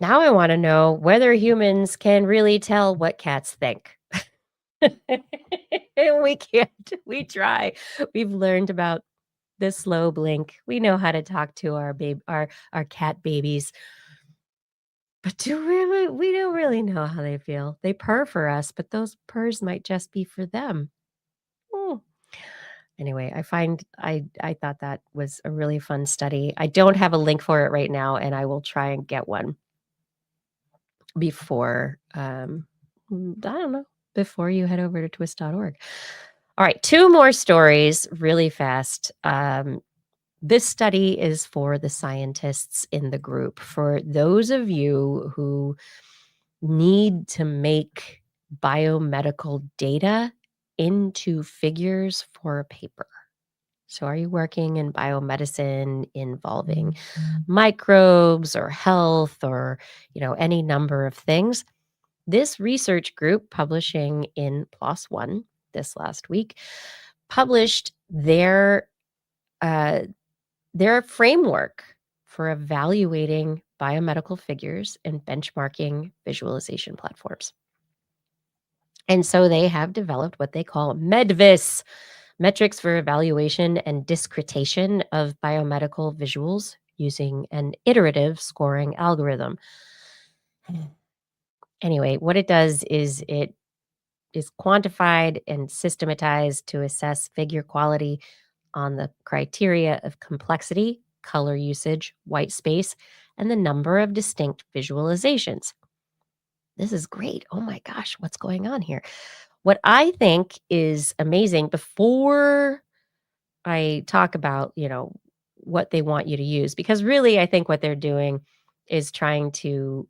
Now I wanna know whether humans can really tell what cats think. We can't. We try. We've learned about the slow blink. We know how to talk to our cat babies, but we don't really know how they feel. They purr for us, but those purrs might just be for them. Mm. Anyway, I thought that was a really fun study. I don't have a link for it right now, and I will try and get one before, I don't know, before you head over to twist.org. All right, 2 more stories really fast. This study is for the scientists in the group. For those of you who need to make biomedical data into figures for a paper. So, are you working in biomedicine involving microbes or health or, any number of things? This research group publishing in PLOS One this last week published uh, their framework for evaluating biomedical figures and benchmarking visualization platforms. And so they have developed what they call MEDVIS, metrics for evaluation and discretion of biomedical visuals using an iterative scoring algorithm. Anyway, what it does is it is quantified and systematized to assess figure quality on the criteria of complexity, color usage, white space, and the number of distinct visualizations. This is great. Oh my gosh, what's going on here? What I think is amazing before I talk about, what they want you to use, because really I think what they're doing is trying to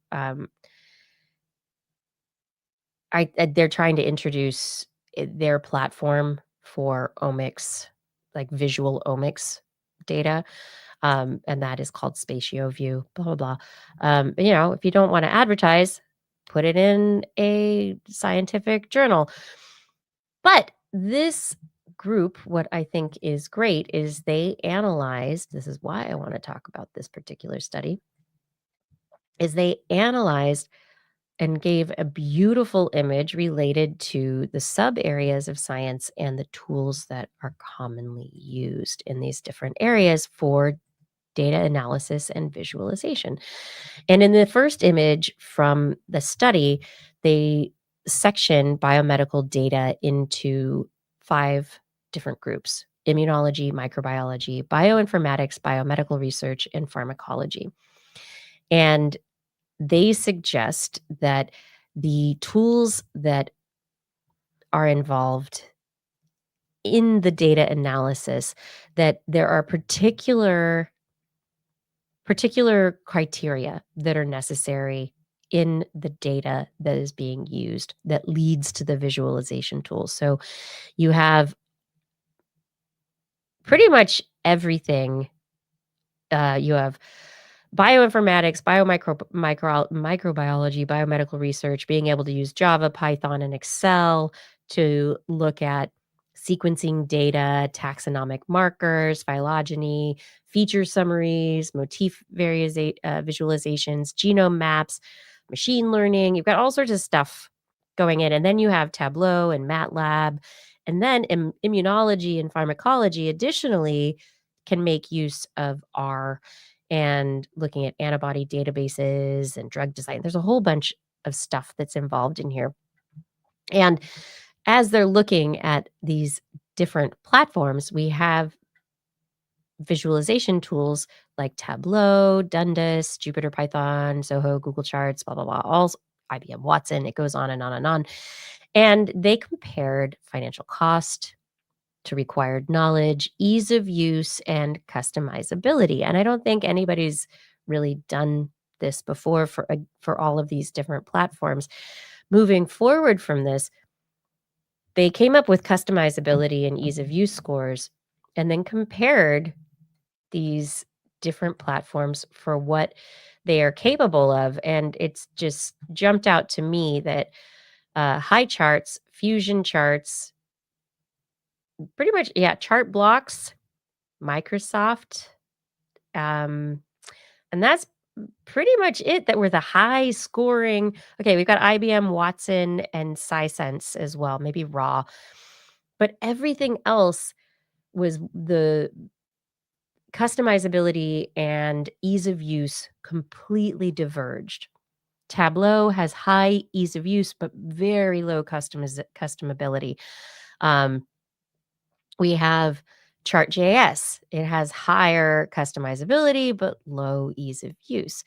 they're trying to introduce their platform for omics, like visual omics data, and that is called Spatio View, blah, blah, blah. If you don't want to advertise, put it in a scientific journal. But this group, what I think is great is they analyzed, this is why I want to talk about this particular study, is they analyzed and gave a beautiful image related to the sub areas of science and the tools that are commonly used in these different areas for data analysis and visualization. And in the first image from the study, they section biomedical data into 5 different groups: immunology, microbiology, bioinformatics, biomedical research, and pharmacology. And they suggest that the tools that are involved in the data analysis, that there are particular criteria that are necessary in the data that is being used that leads to the visualization tools. So you have pretty much everything. You have bioinformatics, microbiology, biomedical research, being able to use Java, Python, and Excel to look at sequencing data, taxonomic markers, phylogeny, feature summaries, visualizations, genome maps, machine learning. You've got all sorts of stuff going in. And then you have Tableau and MATLAB. And then immunology and pharmacology additionally can make use of R and looking at antibody databases and drug design. There's a whole bunch of stuff that's involved in here. And as they're looking at these different platforms, we have visualization tools like Tableau, Dundas, Jupyter Python, Zoho, Google Charts, blah, blah, blah, all IBM Watson. It goes on and on and on. And they compared financial cost to required knowledge, ease of use, and customizability. And I don't think anybody's really done this before for all of these different platforms. Moving forward from this, they came up with customizability and ease of use scores and then compared these different platforms for what they are capable of, and it's just jumped out to me that high charts, fusion charts, pretty much, yeah, chart blocks, Microsoft, um, and that's pretty much it that were the high scoring. Okay, we've got IBM, Watson, and Sisense as well, maybe Raw. But everything else was the customizability and ease of use completely diverged. Tableau has high ease of use, but very low customability. Um, we have Chart.js. It has higher customizability, but low ease of use.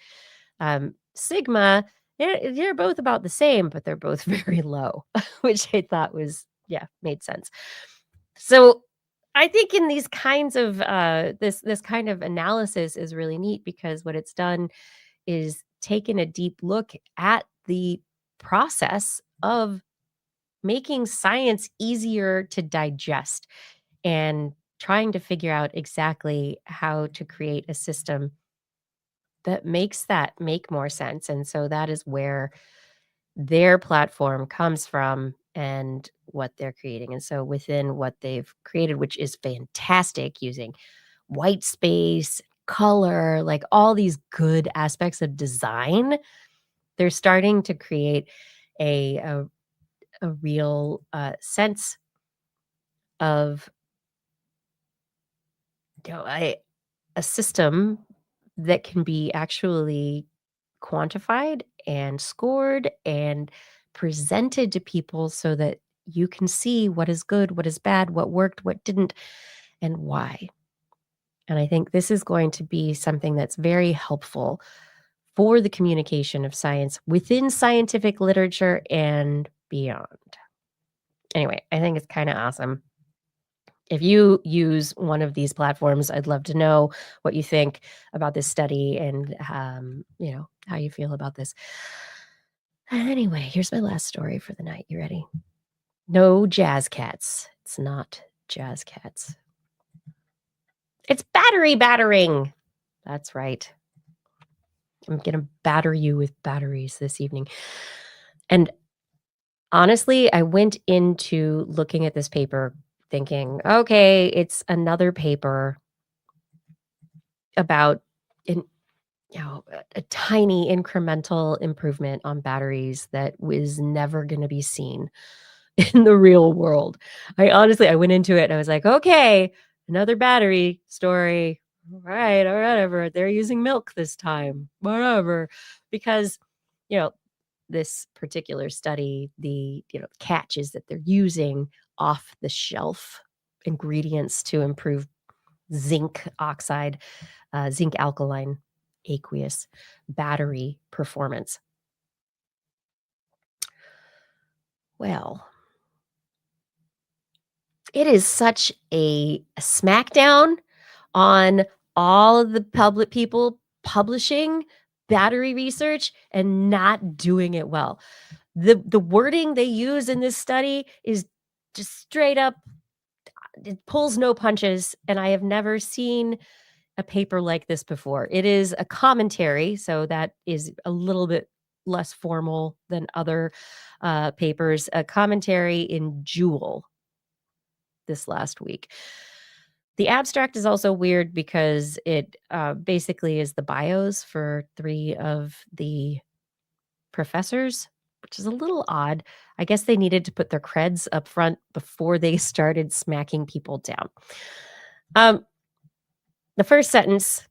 Sigma, they're both about the same, but they're both very low, which I thought was, yeah, made sense. So I think in these kinds of this kind of analysis is really neat because what it's done is taken a deep look at the process of making science easier to digest and trying to figure out exactly how to create a system that makes that make more sense. And so that is where their platform comes from and what they're creating. And so within what they've created, which is fantastic, using white space, color, like all these good aspects of design, they're starting to create a real sense of, you know, a system that can be actually quantified and scored and presented to people so that you can see what is good, what is bad, what worked, what didn't, and why. And I think this is going to be something that's very helpful for the communication of science within scientific literature and beyond. Anyway, I think it's kind of awesome. If you use one of these platforms, I'd love to know what you think about this study and, how you feel about this. Anyway, here's my last story for the night. You ready? No jazz cats. It's not jazz cats. It's battery battering. That's right. I'm going to batter you with batteries this evening. And honestly, I went into looking at this paper thinking, okay, it's another paper about an a tiny incremental improvement on batteries that was never gonna be seen in the real world. I went into it and I was like, "Okay, another battery story. Alright, or whatever. They're using milk this time. Whatever." Because, you know, this particular study, catch is that they're using off the shelf ingredients to improve zinc oxide, zinc alkaline aqueous battery performance. Well, it is such a smackdown on all of the public people publishing battery research and not doing it well. The wording they use in this study is just straight up, it pulls no punches, and I have never seen a paper like this before. It is a commentary, so that is a little bit less formal than other papers. A commentary in Jewel this last week. The abstract is also weird because it basically is the bios for three of the professors, which is a little odd. I guess they needed to put their creds up front before they started smacking people down. The first sentence: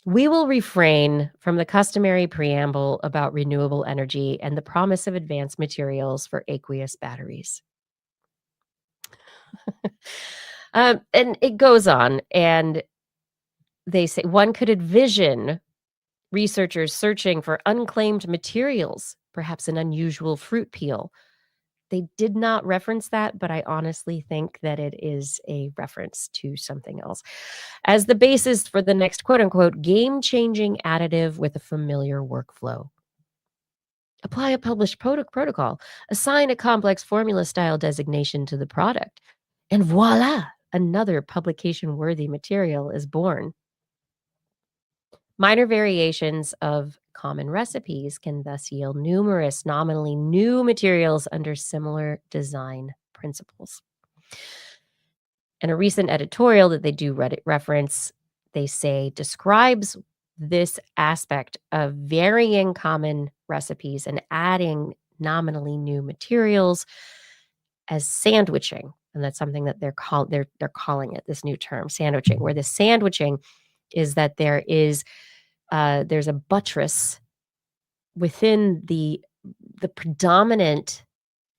we will refrain from the customary preamble about renewable energy and the promise of advanced materials for aqueous batteries. And it goes on, and they say one could envision researchers searching for unclaimed materials, perhaps an unusual fruit peel. They did not reference that, but I honestly think that it is a reference to something else as the basis for the next quote unquote game changing additive with a familiar workflow. Apply a published protocol, assign a complex formula style designation to the product, and voila, another publication worthy material is born. Minor variations of common recipes can thus yield numerous nominally new materials under similar design principles. And a recent editorial that they do reference, they say describes this aspect of varying common recipes and adding nominally new materials as sandwiching. And that's something that they're calling it, this new term, sandwiching, where the sandwiching is that there's a buttress within the predominant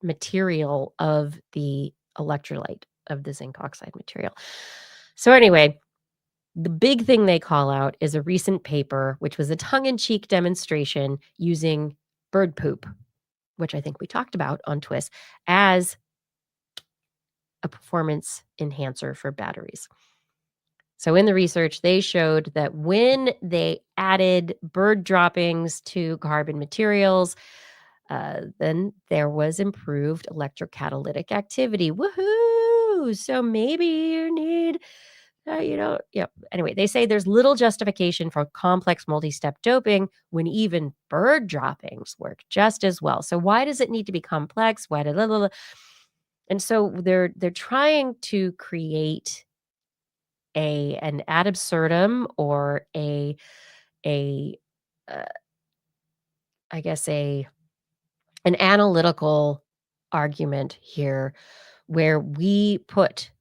material of the electrolyte, of the zinc oxide material. So anyway, the big thing they call out is a recent paper, which was a tongue-in-cheek demonstration using bird poop, which I think we talked about on TWIS, as a performance enhancer for batteries. So in the research, they showed that when they added bird droppings to carbon materials, then there was improved electrocatalytic activity. Woohoo! So maybe you need, Anyway, they say there's little justification for complex multi-step doping when even bird droppings work just as well. So why does it need to be complex? Why? And so they're trying to create an ad absurdum or a uh, I guess an analytical argument here where we put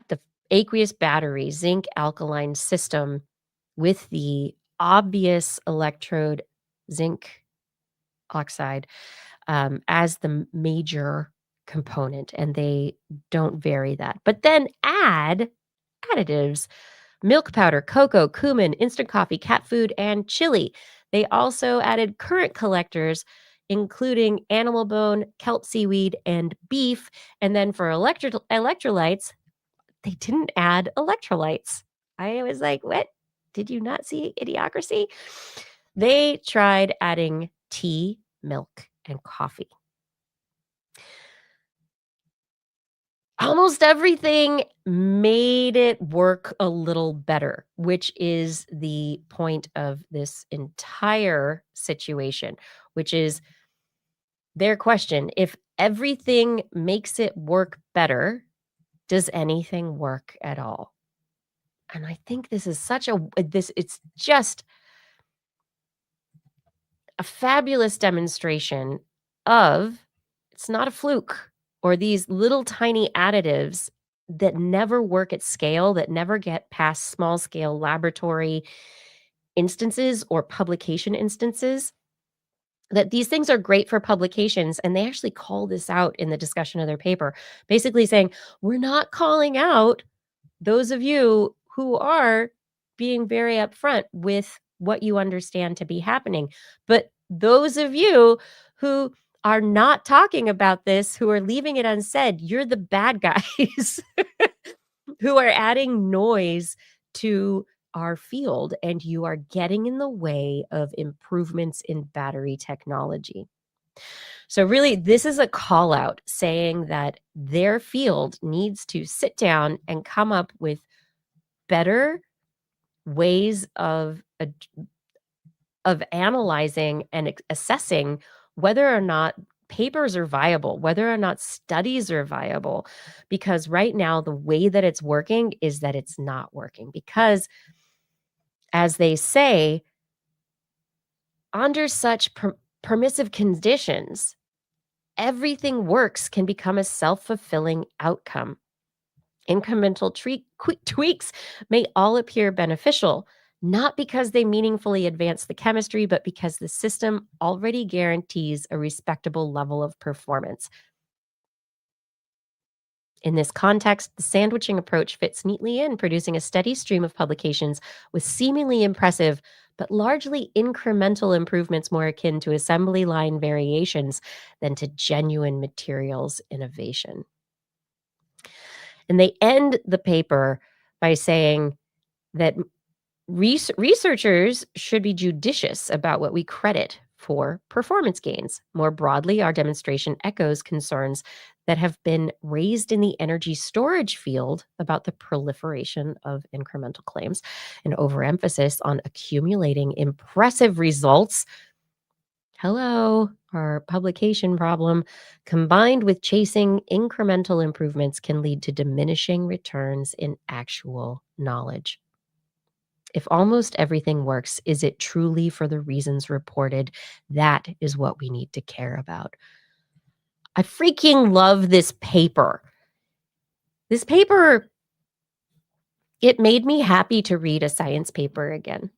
the aqueous battery zinc alkaline system with the obvious electrode zinc oxide as the major component, and they don't vary that. But then add additives: milk powder, cocoa, cumin, instant coffee, cat food, and chili. They also added current collectors, including animal bone, kelp seaweed, and beef. And then for electrolytes, they didn't add electrolytes. I was like, what? Did you not see Idiocracy? They tried adding tea, milk, and coffee. Almost everything made it work a little better, which is the point of this entire situation, which is their question: if everything makes it work better, does anything work at all? And I think this is it's just a fabulous demonstration of it's not a fluke, or these little tiny additives that never work at scale, that never get past small scale laboratory instances or publication instances. That these things are great for publications, and they actually call this out in the discussion of their paper, basically saying, we're not calling out those of you who are being very upfront with what you understand to be happening. But those of you who are not talking about this, who are leaving it unsaid, you're the bad guys who are adding noise to our field, and you are getting in the way of improvements in battery technology. So really, this is a call out saying that their field needs to sit down and come up with better ways of analyzing and assessing whether or not papers are viable, whether or not studies are viable, because right now the way that it's working is that it's not working, because as they say, under such permissive conditions, everything works can become a self-fulfilling outcome. Incremental tweaks may all appear beneficial, not because they meaningfully advance the chemistry, but because the system already guarantees a respectable level of performance. In this context, the sandwiching approach fits neatly in, producing a steady stream of publications with seemingly impressive but largely incremental improvements more akin to assembly line variations than to genuine materials innovation. And they end the paper by saying that researchers should be judicious about what we credit for performance gains. More broadly, our demonstration echoes concerns that have been raised in the energy storage field about the proliferation of incremental claims and overemphasis on accumulating impressive results. Hello, our publication problem, combined with chasing incremental improvements, can lead to diminishing returns in actual knowledge. If almost everything works, is it truly for the reasons reported? That is what we need to care about. I freaking love this paper. This paper, it made me happy to read a science paper again.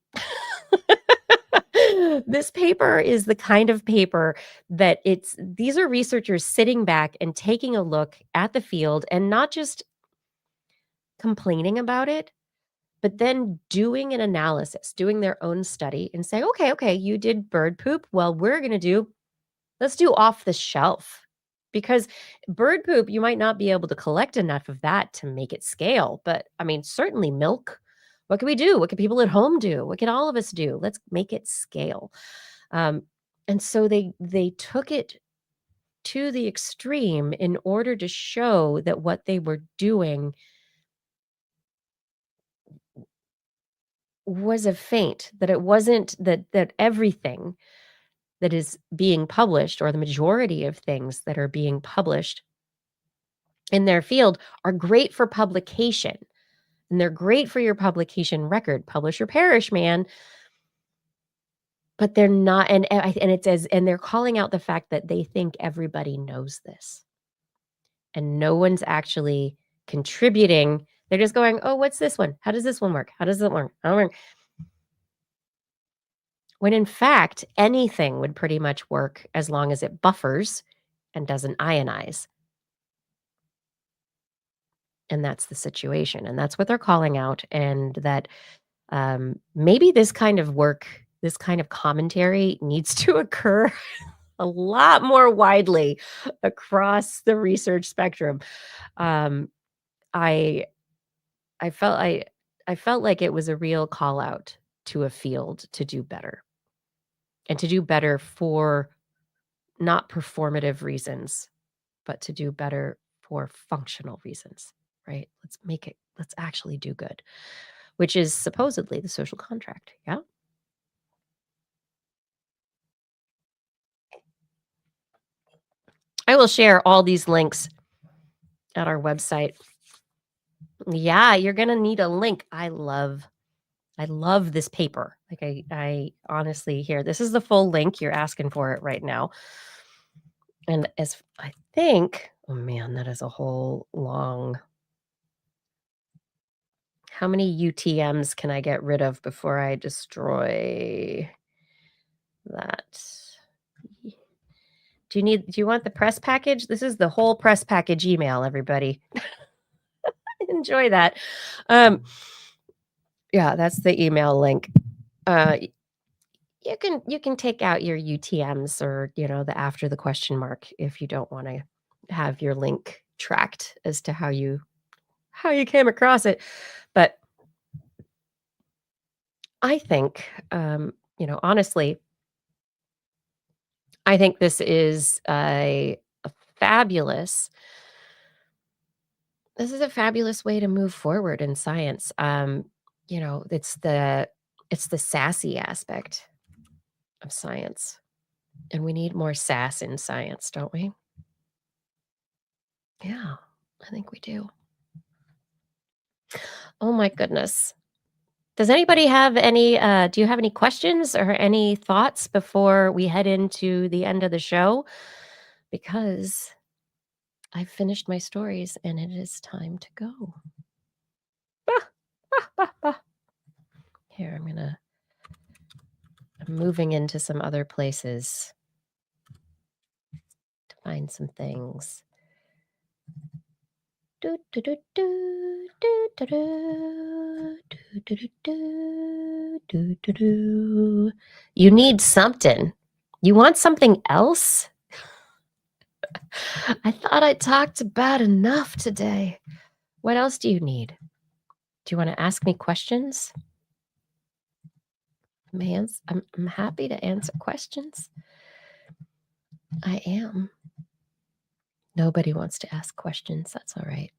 This paper is the kind of paper that these are researchers sitting back and taking a look at the field and not just complaining about it, but then doing an analysis, doing their own study and saying, okay, you did bird poop. Well, let's do off the shelf. Because bird poop, you might not be able to collect enough of that to make it scale. But I mean, certainly milk. What can we do? What can people at home do? What can all of us do? Let's make it scale. Um, and so they took it to the extreme in order to show that what they were doing was a feint, that it wasn't that everything that is being published, or the majority of things that are being published in their field, are great for publication, and they're great for your publication record. Publish or perish, man. But they're not, and it says, and they're calling out the fact that they think everybody knows this, and no one's actually contributing. They're just going, "Oh, what's this one? How does this one work? How does it work? I don't work." When in fact, anything would pretty much work as long as it buffers and doesn't ionize. And that's the situation, and that's what they're calling out, and that, maybe this kind of work, this kind of commentary needs to occur a lot more widely across the research spectrum. Um, I I felt I felt like it was a real call out to a field to do better, and to do better for not performative reasons, but to do better for functional reasons, right? Let's actually do good, which is supposedly the social contract. Yeah. I will share all these links at our website. Yeah, you're going to need a link. I love this paper. Like I honestly here. This is the full link. You're asking for it right now. And as I think, oh man, that is a whole long. How many UTMs can I get rid of before I destroy that? Do you want the press package? This is the whole press package email, everybody. Enjoy that. Yeah, that's the email link. You can take out your UTMs, or the after the question mark, if you don't want to have your link tracked as to how you came across it. But I think, honestly, I think this is a fabulous this is a fabulous way to move forward in science. It's the sassy aspect of science, and we need more sass in science, don't we? Yeah, I think we do. Oh my goodness. Does anybody have any do you have any questions or any thoughts before we head into the end of the show? Because I've finished my stories and it is time to go. Ah, ah, ah, ah. Here, I'm moving into some other places to find some things. Do, do, do, do, do, do, do, do, do, do, do, do, do. You need something. You want something else? I thought I talked about enough today. What else do you need? Do you want to ask me questions? I'm happy to answer questions. I am. Nobody wants to ask questions. That's all right.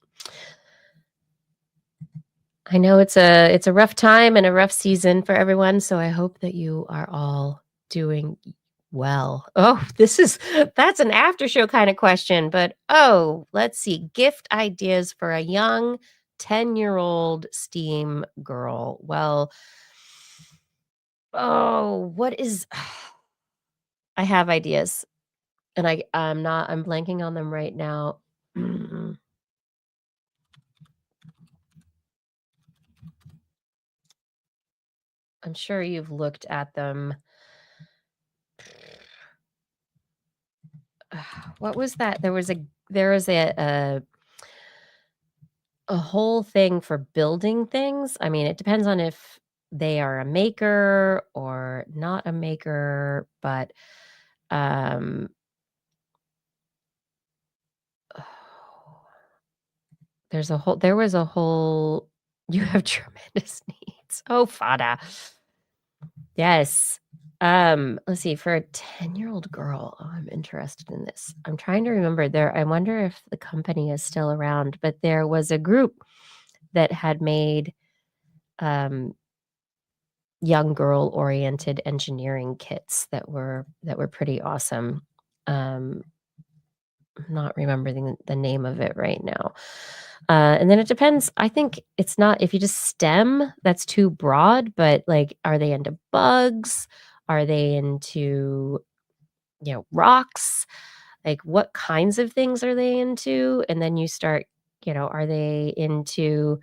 I know it's a rough time and a rough season for everyone, so I hope that you are all doing well. Oh, that's an after show kind of question, but let's see. Gift ideas for a young 10-year-old STEAM girl. Well, what is I have ideas and I'm blanking on them right now. Mm, I'm sure you've looked at them. What was that? There was a whole thing for building things. I mean, it depends on if they are a maker or not a maker, but um there was a whole you have tremendous needs. Oh, fada. Yes. Let's see, for a 10-year-old girl, I'm interested in this. I'm trying to remember I wonder if the company is still around, but there was a group that had made um, young girl-oriented engineering kits that were pretty awesome. Um, I'm not remembering the name of it right now. And then it depends. I think it's not if you just STEM, that's too broad, but, like, are they into bugs? Are they into, rocks? Like, what kinds of things are they into? And then you start, are they into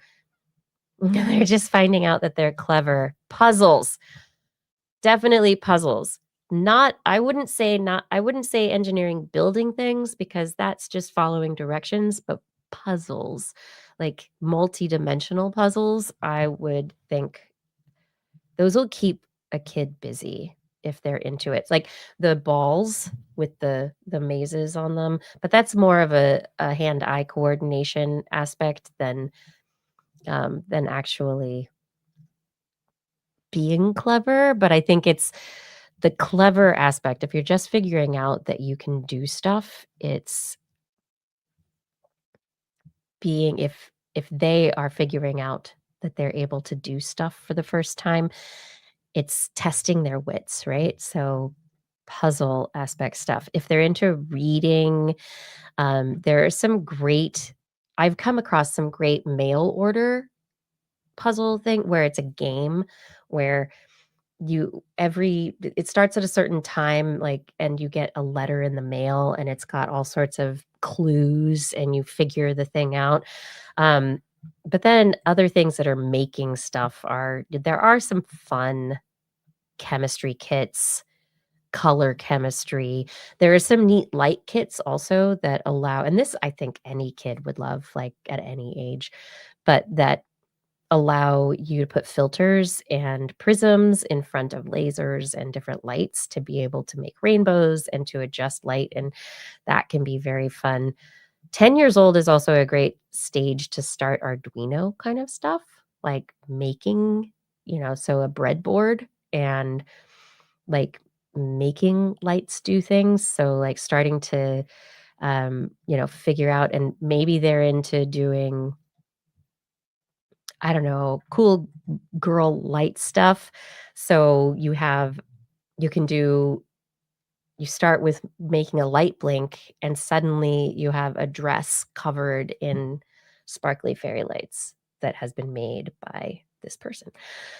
they're just finding out that they're clever. Puzzles. Definitely puzzles. I wouldn't say engineering building things because that's just following directions, but puzzles, like multi-dimensional puzzles, I would think those will keep a kid busy if they're into it. It's like the balls with the mazes on them, but that's more of a hand-eye coordination aspect than actually being clever, but I think it's the clever aspect. If you're just figuring out that you can do stuff, it's being if they are figuring out that they're able to do stuff for the first time, it's testing their wits, right? So puzzle aspect stuff. If they're into reading, there are some great I've come across some great mail order puzzle thing where it's a game where it starts at a certain time, like, and you get a letter in the mail, and it's got all sorts of clues, and you figure the thing out. Um, but then other things that are making stuff there are some fun chemistry kits, color chemistry. There are some neat light kits also that allow and this I think any kid would love, like, at any age, but that allow you to put filters and prisms in front of lasers and different lights to be able to make rainbows and to adjust light, and that can be very fun. 10 years old is also a great stage to start Arduino kind of stuff, like making, so a breadboard and, like, making lights do things, so, like, starting to, figure out and maybe they're into doing I don't know, cool girl light stuff. So you can do you start with making a light blink and suddenly you have a dress covered in sparkly fairy lights that has been made by this person.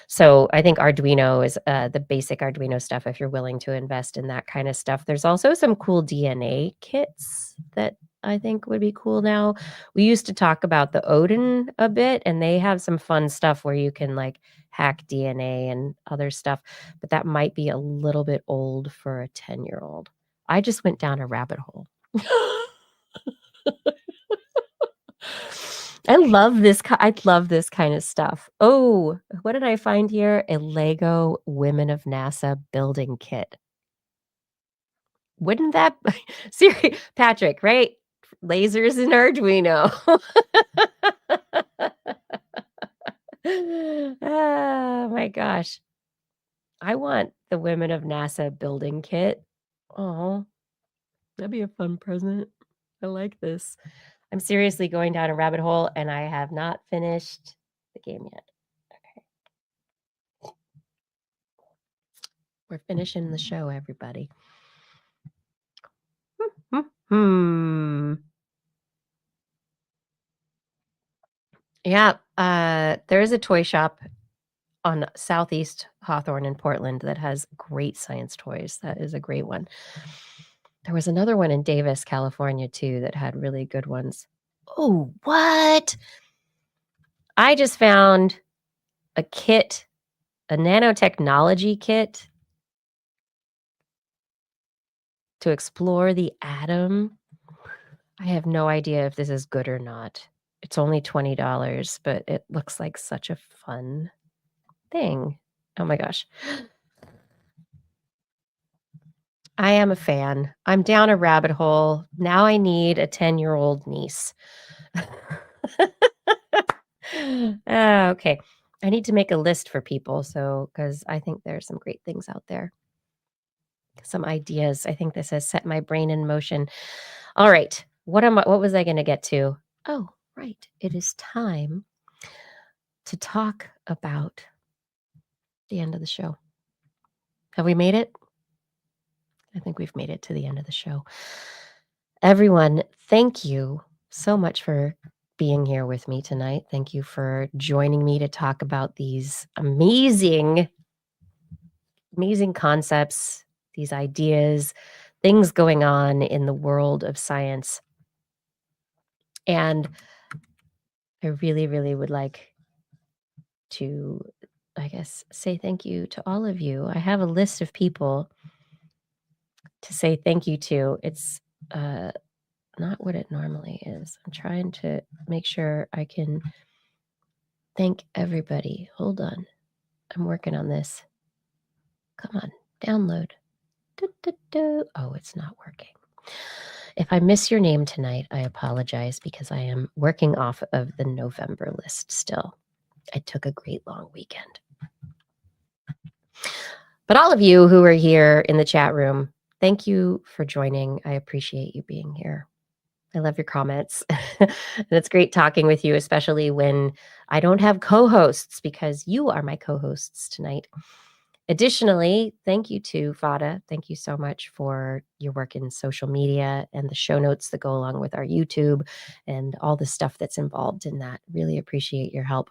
So I think Arduino is the basic Arduino stuff if you're willing to invest in that kind of stuff. There's also some cool DNA kits that I think would be cool now. We used to talk about the Odin a bit, and they have some fun stuff where you can like hack DNA and other stuff, but that might be a little bit old for a 10-year-old. I just went down a rabbit hole. I love this kind of stuff. Oh, what did I find here? A Lego Women of NASA building kit. Wouldn't that Siri Patrick, right? Lasers and Arduino. Oh my gosh. I want the Women of NASA building kit. Oh, that'd be a fun present. I like this. I'm seriously going down a rabbit hole, and I have not finished the game yet. Okay. We're finishing the show, everybody. Hmm. Yeah, there is a toy shop on Southeast Hawthorne in Portland that has great science toys. That is a great one. There was another one in Davis, California, too, that had really good ones. Oh, what? I just found a kit, a nanotechnology kit to explore the atom. I have no idea if this is good or not. It's only $20, but it looks like such a fun thing. Oh my gosh. I am a fan. I'm down a rabbit hole. Now I need a 10-year-old niece. Okay. I need to make a list for people, so because I think there's some great things out there. Some ideas. I think this has set my brain in motion. All right. What was I going to get to? Oh, right. It is time to talk about the end of the show. Have we made it? I think we've made it to the end of the show. Everyone, thank you so much for being here with me tonight. Thank you for joining me to talk about these amazing concepts, these ideas, things going on in the world of science. And I really, really would like to, I guess, say thank you to all of you. I have a list of people to say thank you to. It's not what it normally is. I'm trying to make sure I can thank everybody. Hold on. I'm working on this. Come on, download. Oh, it's not working. If I miss your name tonight, I apologize because I am working off of the November list still. I took a great long weekend. But all of you who are here in the chat room, thank you for joining. I appreciate you being here. I love your comments. And it's great talking with you, especially when I don't have co-hosts, because you are my co-hosts tonight. Additionally, thank you to Vada. Thank you so much for your work in social media and the show notes that go along with our YouTube and all the stuff that's involved in that. Really appreciate your help.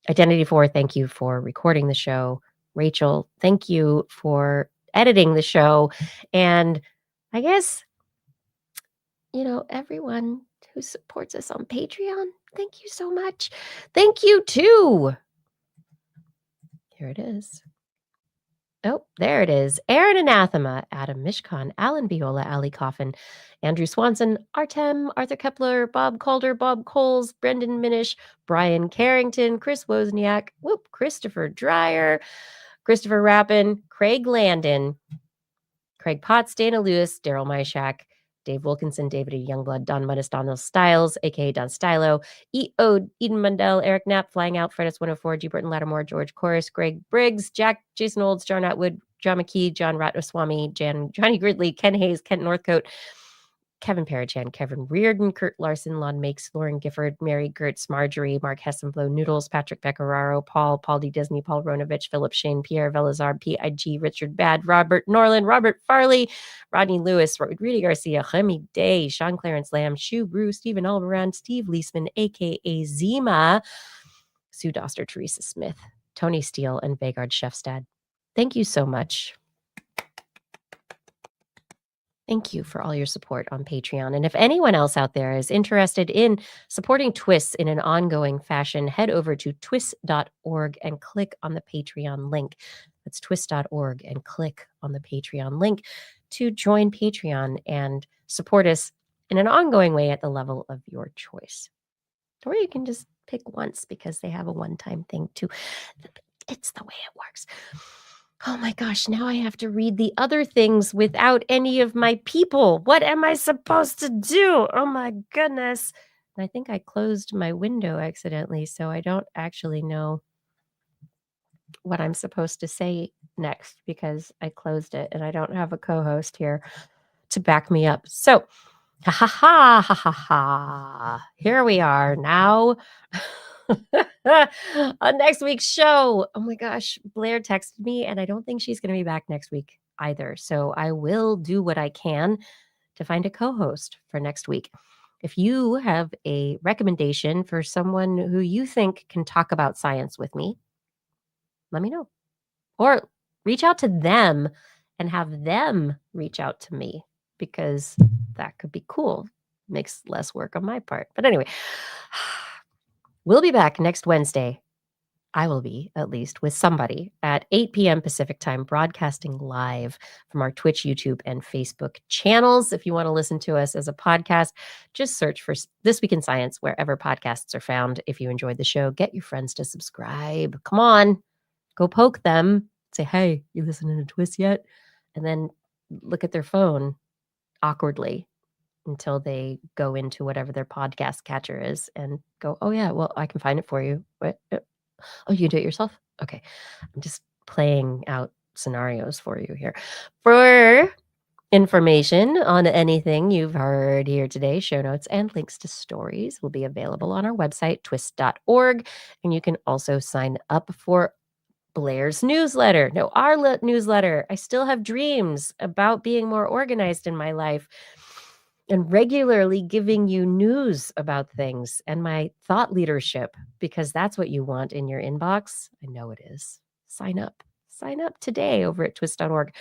Identity 4, thank you for recording the show. Rachel, thank you for editing the show. And I guess, everyone who supports us on Patreon, thank you so much. Thank you too. Here it is. Oh, there it is. Aaron Anathema, Adam Mishkan, Alan Viola, Ali Coffin, Andrew Swanson, Artem, Arthur Kepler, Bob Calder, Bob Coles, Brendan Minish, Brian Carrington, Chris Wozniak, Christopher Dreyer, Christopher Rappin, Craig Landon, Craig Potts, Dana Lewis, Daryl Myshak, Dave Wilkinson, David E. Youngblood, Don Mudis, Donald Styles, a.k.a. Don Stylo, E.O. Eden Mundell, Eric Knapp, Flying Out, Fredis 104, G. Burton Lattimore, George Chorus, Greg Briggs, Jason Olds, John Atwood, John McKee, John Ratnaswamy, Johnny Gridley, Ken Hayes, Kent Northcote, Kevin Parachan, Kevin Reardon, Kurt Larson, Lon Makes, Lauren Gifford, Mary Gertz, Marjorie, Mark Hessenblow, Noodles, Patrick Pecoraro, Paul D. Disney, Paul Ronovich, Philip Shane, Pierre Velazar, P.I.G., Richard Bad, Robert Norland, Robert Farley, Rodney Lewis, Rudy Garcia, Remy Day, Sean Clarence Lamb, Shu Brew, Stephen Albaran, Steve Leisman, a.k.a. Zima, Sue Doster, Teresa Smith, Tony Steele, and Vegard Shefstad. Thank you so much. Thank you for all your support on Patreon. And if anyone else out there is interested in supporting TWIS in an ongoing fashion, head over to twis.org and click on the Patreon link. That's twis.org and click on the Patreon link to join Patreon and support us in an ongoing way at the level of your choice. Or you can just pick once because they have a one-time thing too. It's the way it works. Oh my gosh, now I have to read the other things without any of my people. What am I supposed to do? Oh my goodness. And I think I closed my window accidentally, so I don't actually know what I'm supposed to say next because I closed it and I don't have a co-host here to back me up. So, ha ha ha ha ha ha. Here we are now on next week's show. Oh my gosh, Blair texted me and I don't think she's going to be back next week either. So I will do what I can to find a co-host for next week. If you have a recommendation for someone who you think can talk about science with me, let me know. Or reach out to them and have them reach out to me because that could be cool. Makes less work on my part. But anyway, we'll be back next Wednesday. I will be, at least, with somebody at 8 p.m. Pacific time, broadcasting live from our Twitch, YouTube, and Facebook channels. If you want to listen to us as a podcast, just search for This Week in Science wherever podcasts are found. If you enjoyed the show, get your friends to subscribe. Come on, go poke them. Say, hey, you listening to TWIS yet? And then look at their phone awkwardly until they go into whatever their podcast catcher is and go, oh, yeah, well, I can find it for you. What? Oh, you do it yourself? Okay. I'm just playing out scenarios for you here. For information on anything you've heard here today, show notes and links to stories will be available on our website, twist.org. And you can also sign up for Blair's newsletter. No, our newsletter. I still have dreams about being more organized in my life and regularly giving you news about things and my thought leadership, because that's what you want in your inbox. I know it is. Sign up. Sign up today over at twist.org.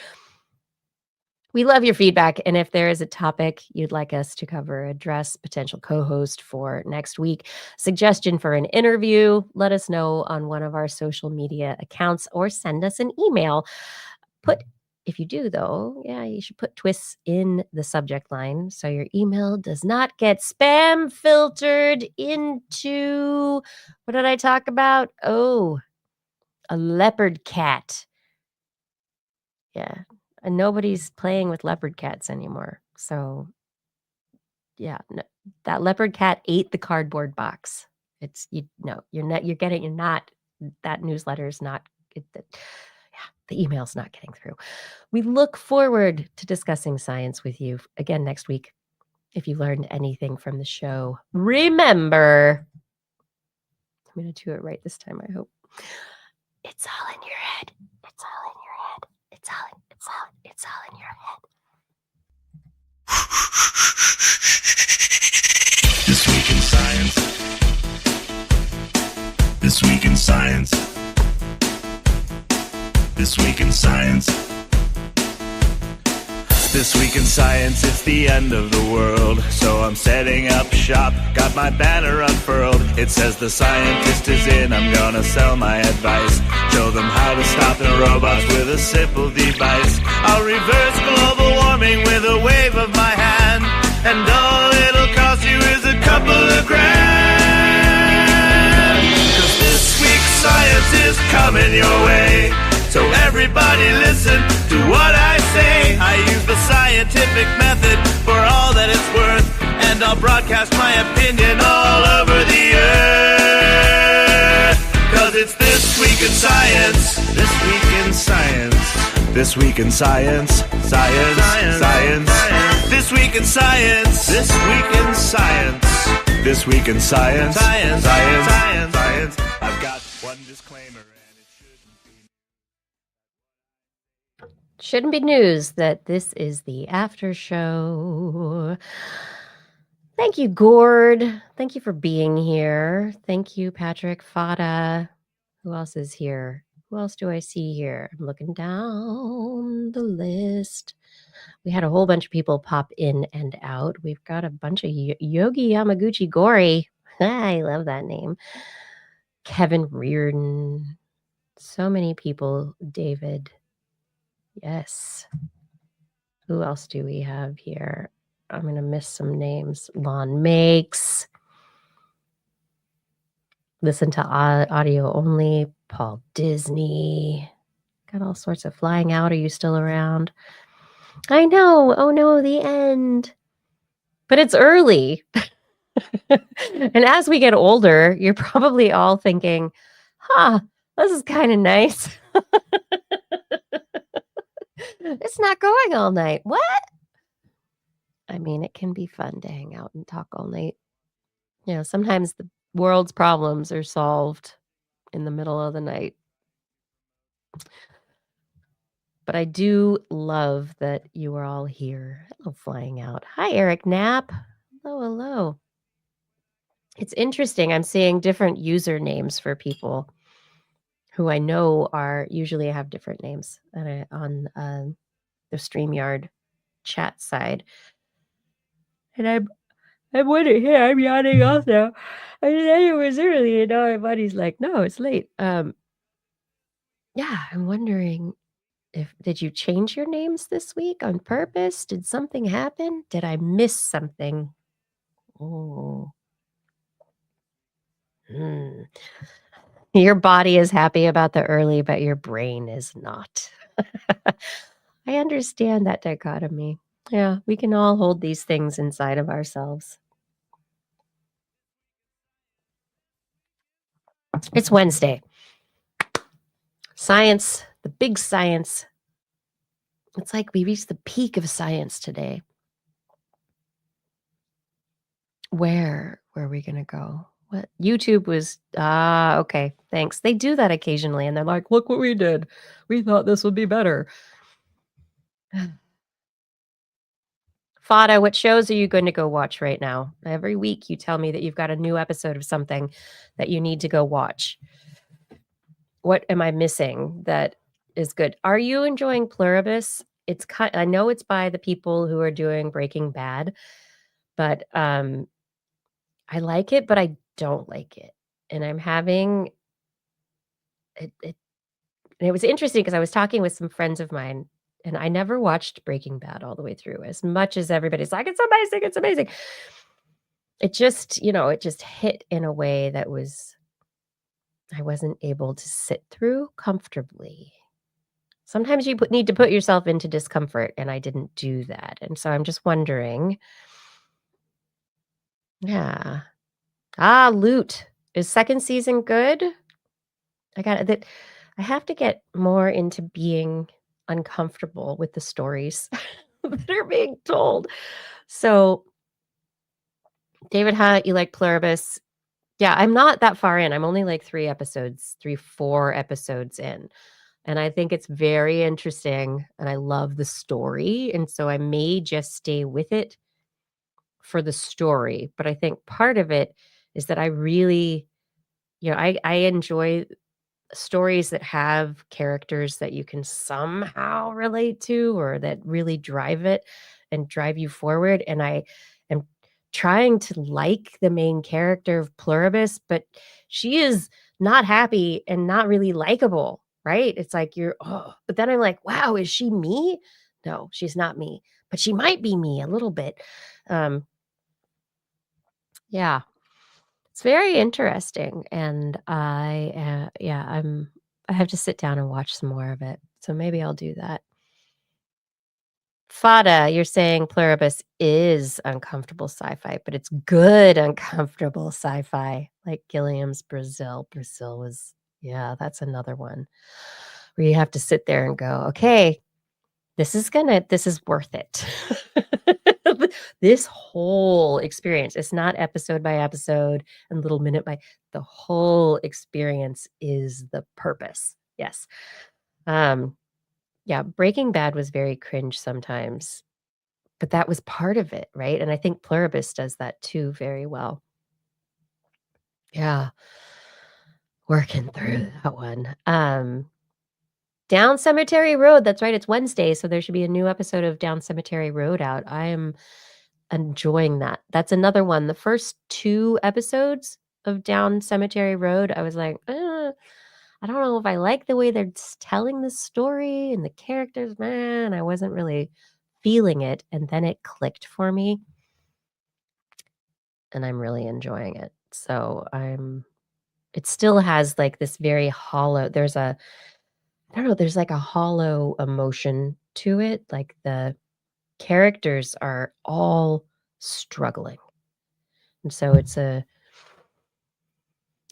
We love your feedback. And if there is a topic you'd like us to cover, address, potential co-host for next week, suggestion for an interview, let us know on one of our social media accounts or send us an email. If you do, though, yeah, you should put TWIS in the subject line so your email does not get spam filtered into, what did I talk about? Oh, a leopard cat. Yeah, and nobody's playing with leopard cats anymore. So, yeah, no, that leopard cat ate the cardboard box. You're not, that newsletter is not, the email's not getting through. We look forward to discussing science with you again next week. If you learned anything from the show, remember, I'm going to do it right this time, I hope. It's all in your head. It's all in your head. It's all in your head. This week in science. This week in science. This week in science. This week in science, it's the end of the world. So I'm setting up shop, got my banner unfurled. It says the scientist is in, I'm gonna sell my advice. Show them how to stop the robots with a simple device. I'll reverse global warming with a wave of my hand. And all it'll cost you is a couple of grand. 'Cause this week's science is coming your way. So everybody listen to what I say. I use the scientific method for all that it's worth. And I'll broadcast my opinion all over the earth. 'Cause it's This Week in Science. This Week in Science. This Week in Science. Science. Science. This Week in Science. This Week in Science. This Week in Science. Science. Science. Science. I've got one disclaimer. Shouldn't be news that this is the after show. Thank you, Gord. Thank you for being here. Thank you, Patrick Fada. Who else is here? Who else do I see here? I'm looking down the list. We had a whole bunch of people pop in and out. We've got a bunch of Yogi Yamaguchi Gori. I love that name. Kevin Reardon. So many people. David. Yes. Who else do we have here? I'm going to miss some names. Lon Makes. Listen to audio only. Paul Disney. Got all sorts of flying out. Are you still around? I know. Oh no, the end. But it's early. And as we get older, you're probably all thinking, This is kinda nice. It's not going all night. What? I mean, it can be fun to hang out and talk all night. You know, sometimes the world's problems are solved in the middle of the night. But I do love that you are all here. Hello, flying out. Hi, Eric Knapp. Hello, hello. It's interesting. I'm seeing different usernames for people who I know are usually have different names on the StreamYard chat side. And I'm wondering, hey, I'm yawning also. I said it was early, and now my body's like, no, it's late. Yeah, I'm wondering if did you change your names this week on purpose? Did something happen? Did I miss something? Oh, hmm. Your body is happy about the early, but your brain is not. I understand that dichotomy. Yeah, we can all hold these things inside of ourselves. It's Wednesday. Science, the big science. It's like we reached the peak of science today. Where are we gonna go? What YouTube was okay, thanks. They do that occasionally, and they're like, "Look what we did. We thought this would be better." Fada, what shows are you going to go watch right now? Every week you tell me that you've got a new episode of something that you need to go watch. What am I missing that is good? Are you enjoying Pluribus? I know it's by the people who are doing Breaking Bad, but I like it, but I don't like it. And I'm having it and it was interesting because I was talking with some friends of mine, and I never watched Breaking Bad all the way through as much as everybody's like, "It's amazing, it's amazing." It just, it just hit in a way that was I wasn't able to sit through comfortably. Sometimes you need to put yourself into discomfort, and I didn't do that. And so I'm just wondering, yeah. Loot. Is second season good? I got that. I have to get more into being uncomfortable with the stories that are being told. So, David Hunt, you like Pluribus. Yeah, I'm not that far in. I'm only like 4 episodes in. And I think it's very interesting, and I love the story, and so I may just stay with it for the story, but I think part of it is that I really I enjoy stories that have characters that you can somehow relate to or that really drive it and drive you forward, and I am trying to like the main character of Pluribus, but she is not happy and not really likable, right? It's like but then I'm like, "Wow, is she me?" No, she's not me, but she might be me a little bit. Um, yeah, it's very interesting, and I have to sit down and watch some more of it, so maybe I'll do that. Fada, you're saying Pluribus is uncomfortable sci-fi, but it's good uncomfortable sci-fi, like Gilliam's Brazil. Brazil was yeah, that's another one where you have to sit there and go, "Okay, this is worth it." This whole experience, it's not episode by episode and little minute by the whole experience is the purpose. Yes. Um, yeah, Breaking Bad was very cringe sometimes, but that was part of it, right? And I think Pluribus does that too very well. Yeah, working through that one. Down Cemetery Road, that's right, it's Wednesday, so there should be a new episode of Down Cemetery Road out. I am enjoying that. That's another one. The first 2 episodes of Down Cemetery Road, I was like, I don't know if I like the way they're telling the story and the characters, man, I wasn't really feeling it, and then it clicked for me, and I'm really enjoying it. So, it still has, like, this very hollow I don't know, there's, like, a hollow emotion to it, like, the characters are all struggling, and so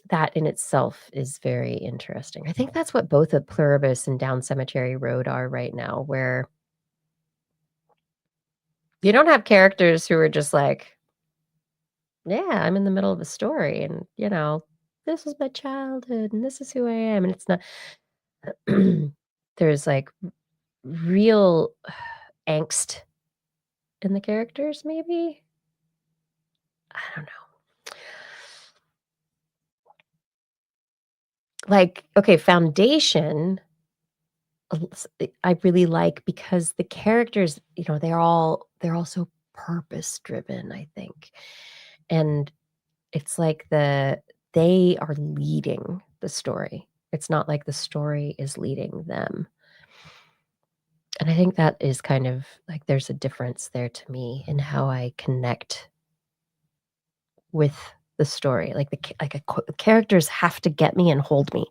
that in itself is very interesting. I think that's what both of Pluribus and Down Cemetery Road are right now, where you don't have characters who are just like, "Yeah, I'm in the middle of a story, and, this is my childhood, and this is who I am," and it's not there's, like, real angst in the characters, maybe? I don't know. Like, okay, Foundation, I really like because the characters, they're all so purpose driven, I think. And it's like they are leading the story. It's not like the story is leading them. And I think that is kind of like there's a difference there to me in how I connect with the story. Like the characters have to get me and hold me.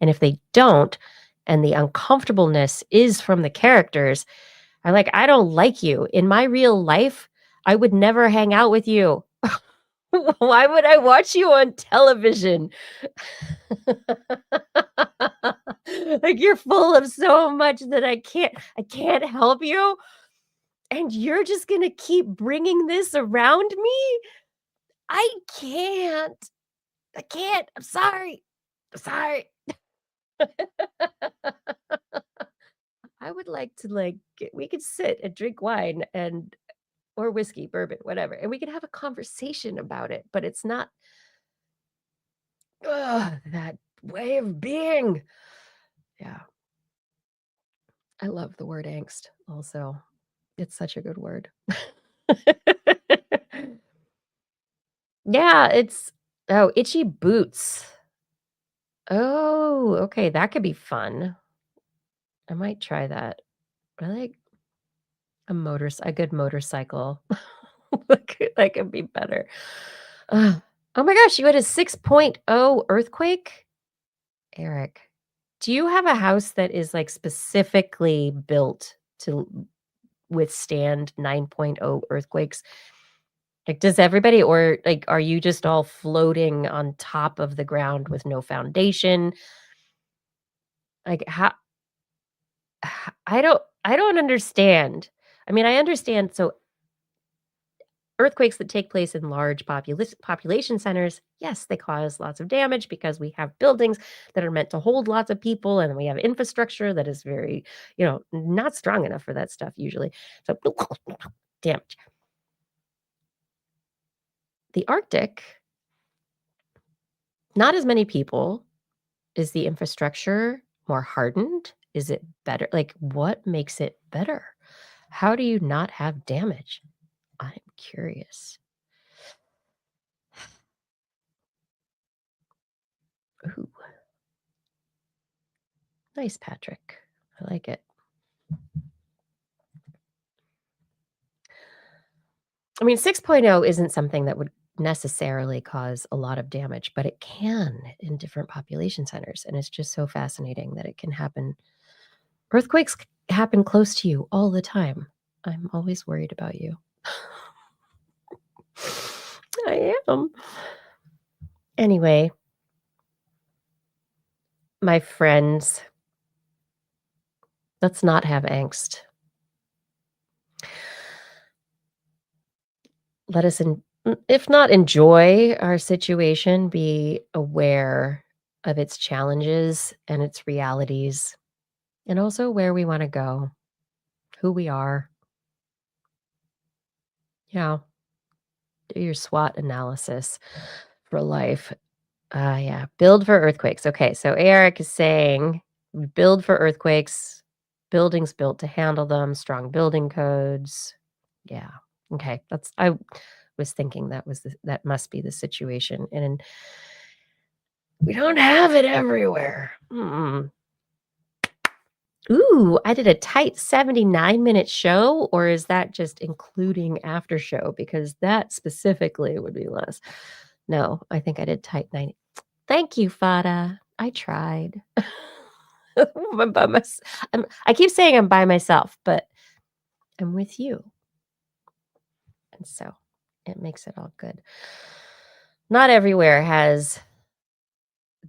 And if they don't, and the uncomfortableness is from the characters, I don't like you. In my real life, I would never hang out with you. Why would I watch you on television? Like, you're full of so much that I can't help you, and you're just gonna keep bringing this around me? I can't. I can't. I'm sorry. I'm sorry. I would like to, we could sit and drink wine and or whiskey, bourbon, whatever, and we could have a conversation about it, but it's not, that way of being. Yeah, I love the word angst also. It's such a good word. Yeah, itchy boots. Oh, okay, that could be fun. I might try that. I like a good motorcycle. That could be better. Ugh. Oh my gosh, you had a 6.0 earthquake? Eric, do you have a house that is, like, specifically built to withstand 9.0 earthquakes? Like, does everybody or, like, are you just all floating on top of the ground with no foundation? Like, how I don't understand. I mean, I understand so earthquakes that take place in large population centers, yes, they cause lots of damage because we have buildings that are meant to hold lots of people, and we have infrastructure that is very, not strong enough for that stuff usually. So damage. The Arctic, not as many people. Is the infrastructure more hardened? Is it better? Like, what makes it better? How do you not have damage? I'm curious. Ooh, nice, Patrick. I like it. I mean, 6.0 isn't something that would necessarily cause a lot of damage, but it can in different population centers, and it's just so fascinating that it can happen. Earthquakes happen close to you all the time. I'm always worried about you. I am. Anyway, my friends, let's not have angst. Let us if not enjoy our situation, be aware of its challenges and its realities, and also where we wanna go, who we are. Yeah, do your SWOT analysis for life. Yeah, build for earthquakes. Okay, so Eric is saying, build for earthquakes, buildings built to handle them, strong building codes. Yeah, okay, I was thinking that must be the situation, and we don't have it everywhere. Mm. Ooh, I did a tight 79-minute show, or is that just including after show? Because that specifically would be less. No, I think I did tight 90. Thank you, Fada. I tried. I'm by mys I keep saying I'm by myself, but I'm with you, and so it makes it all good. Not everywhere has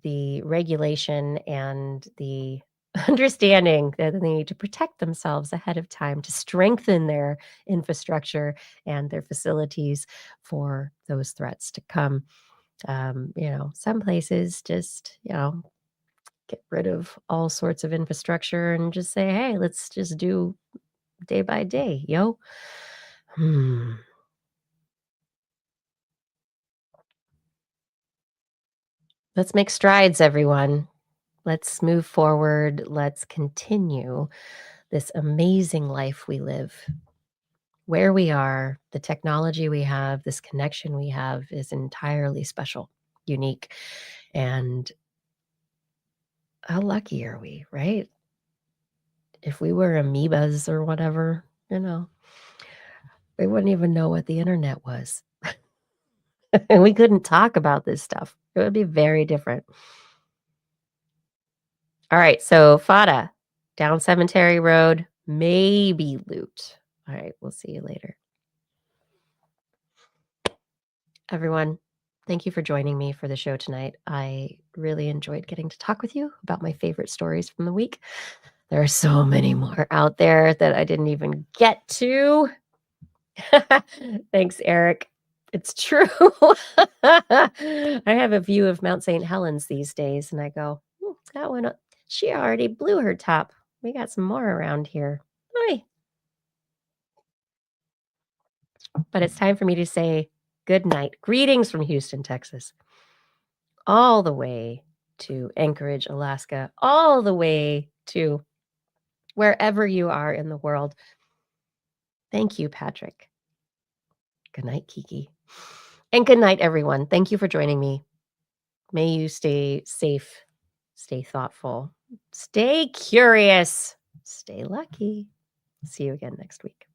the regulation and the understanding that they need to protect themselves ahead of time to strengthen their infrastructure and their facilities for those threats to come. Some places just, get rid of all sorts of infrastructure and just say, hey, let's just do day by day, yo. Hmm. Let's make strides, everyone. Let's move forward. Let's continue this amazing life we live. Where we are, the technology we have, this connection we have is entirely special, unique. And how lucky are we, right? If we were amoebas or whatever, we wouldn't even know what the internet was. And we couldn't talk about this stuff. It would be very different. All right, so Fada, down Cemetery Road, maybe loot. All right, we'll see you later. Everyone, thank you for joining me for the show tonight. I really enjoyed getting to talk with you about my favorite stories from the week. There are so many more out there that I didn't even get to. Thanks, Eric. It's true. I have a view of Mount St. Helens these days, and I go, that one, she already blew her top. We got some more around here. Hi. But it's time for me to say good night. Greetings from Houston, Texas, all the way to Anchorage, Alaska, all the way to wherever you are in the world. Thank you, Patrick. Good night, Kiki. And good night, everyone. Thank you for joining me. May you stay safe, stay thoughtful, stay curious, stay lucky. See you again next week.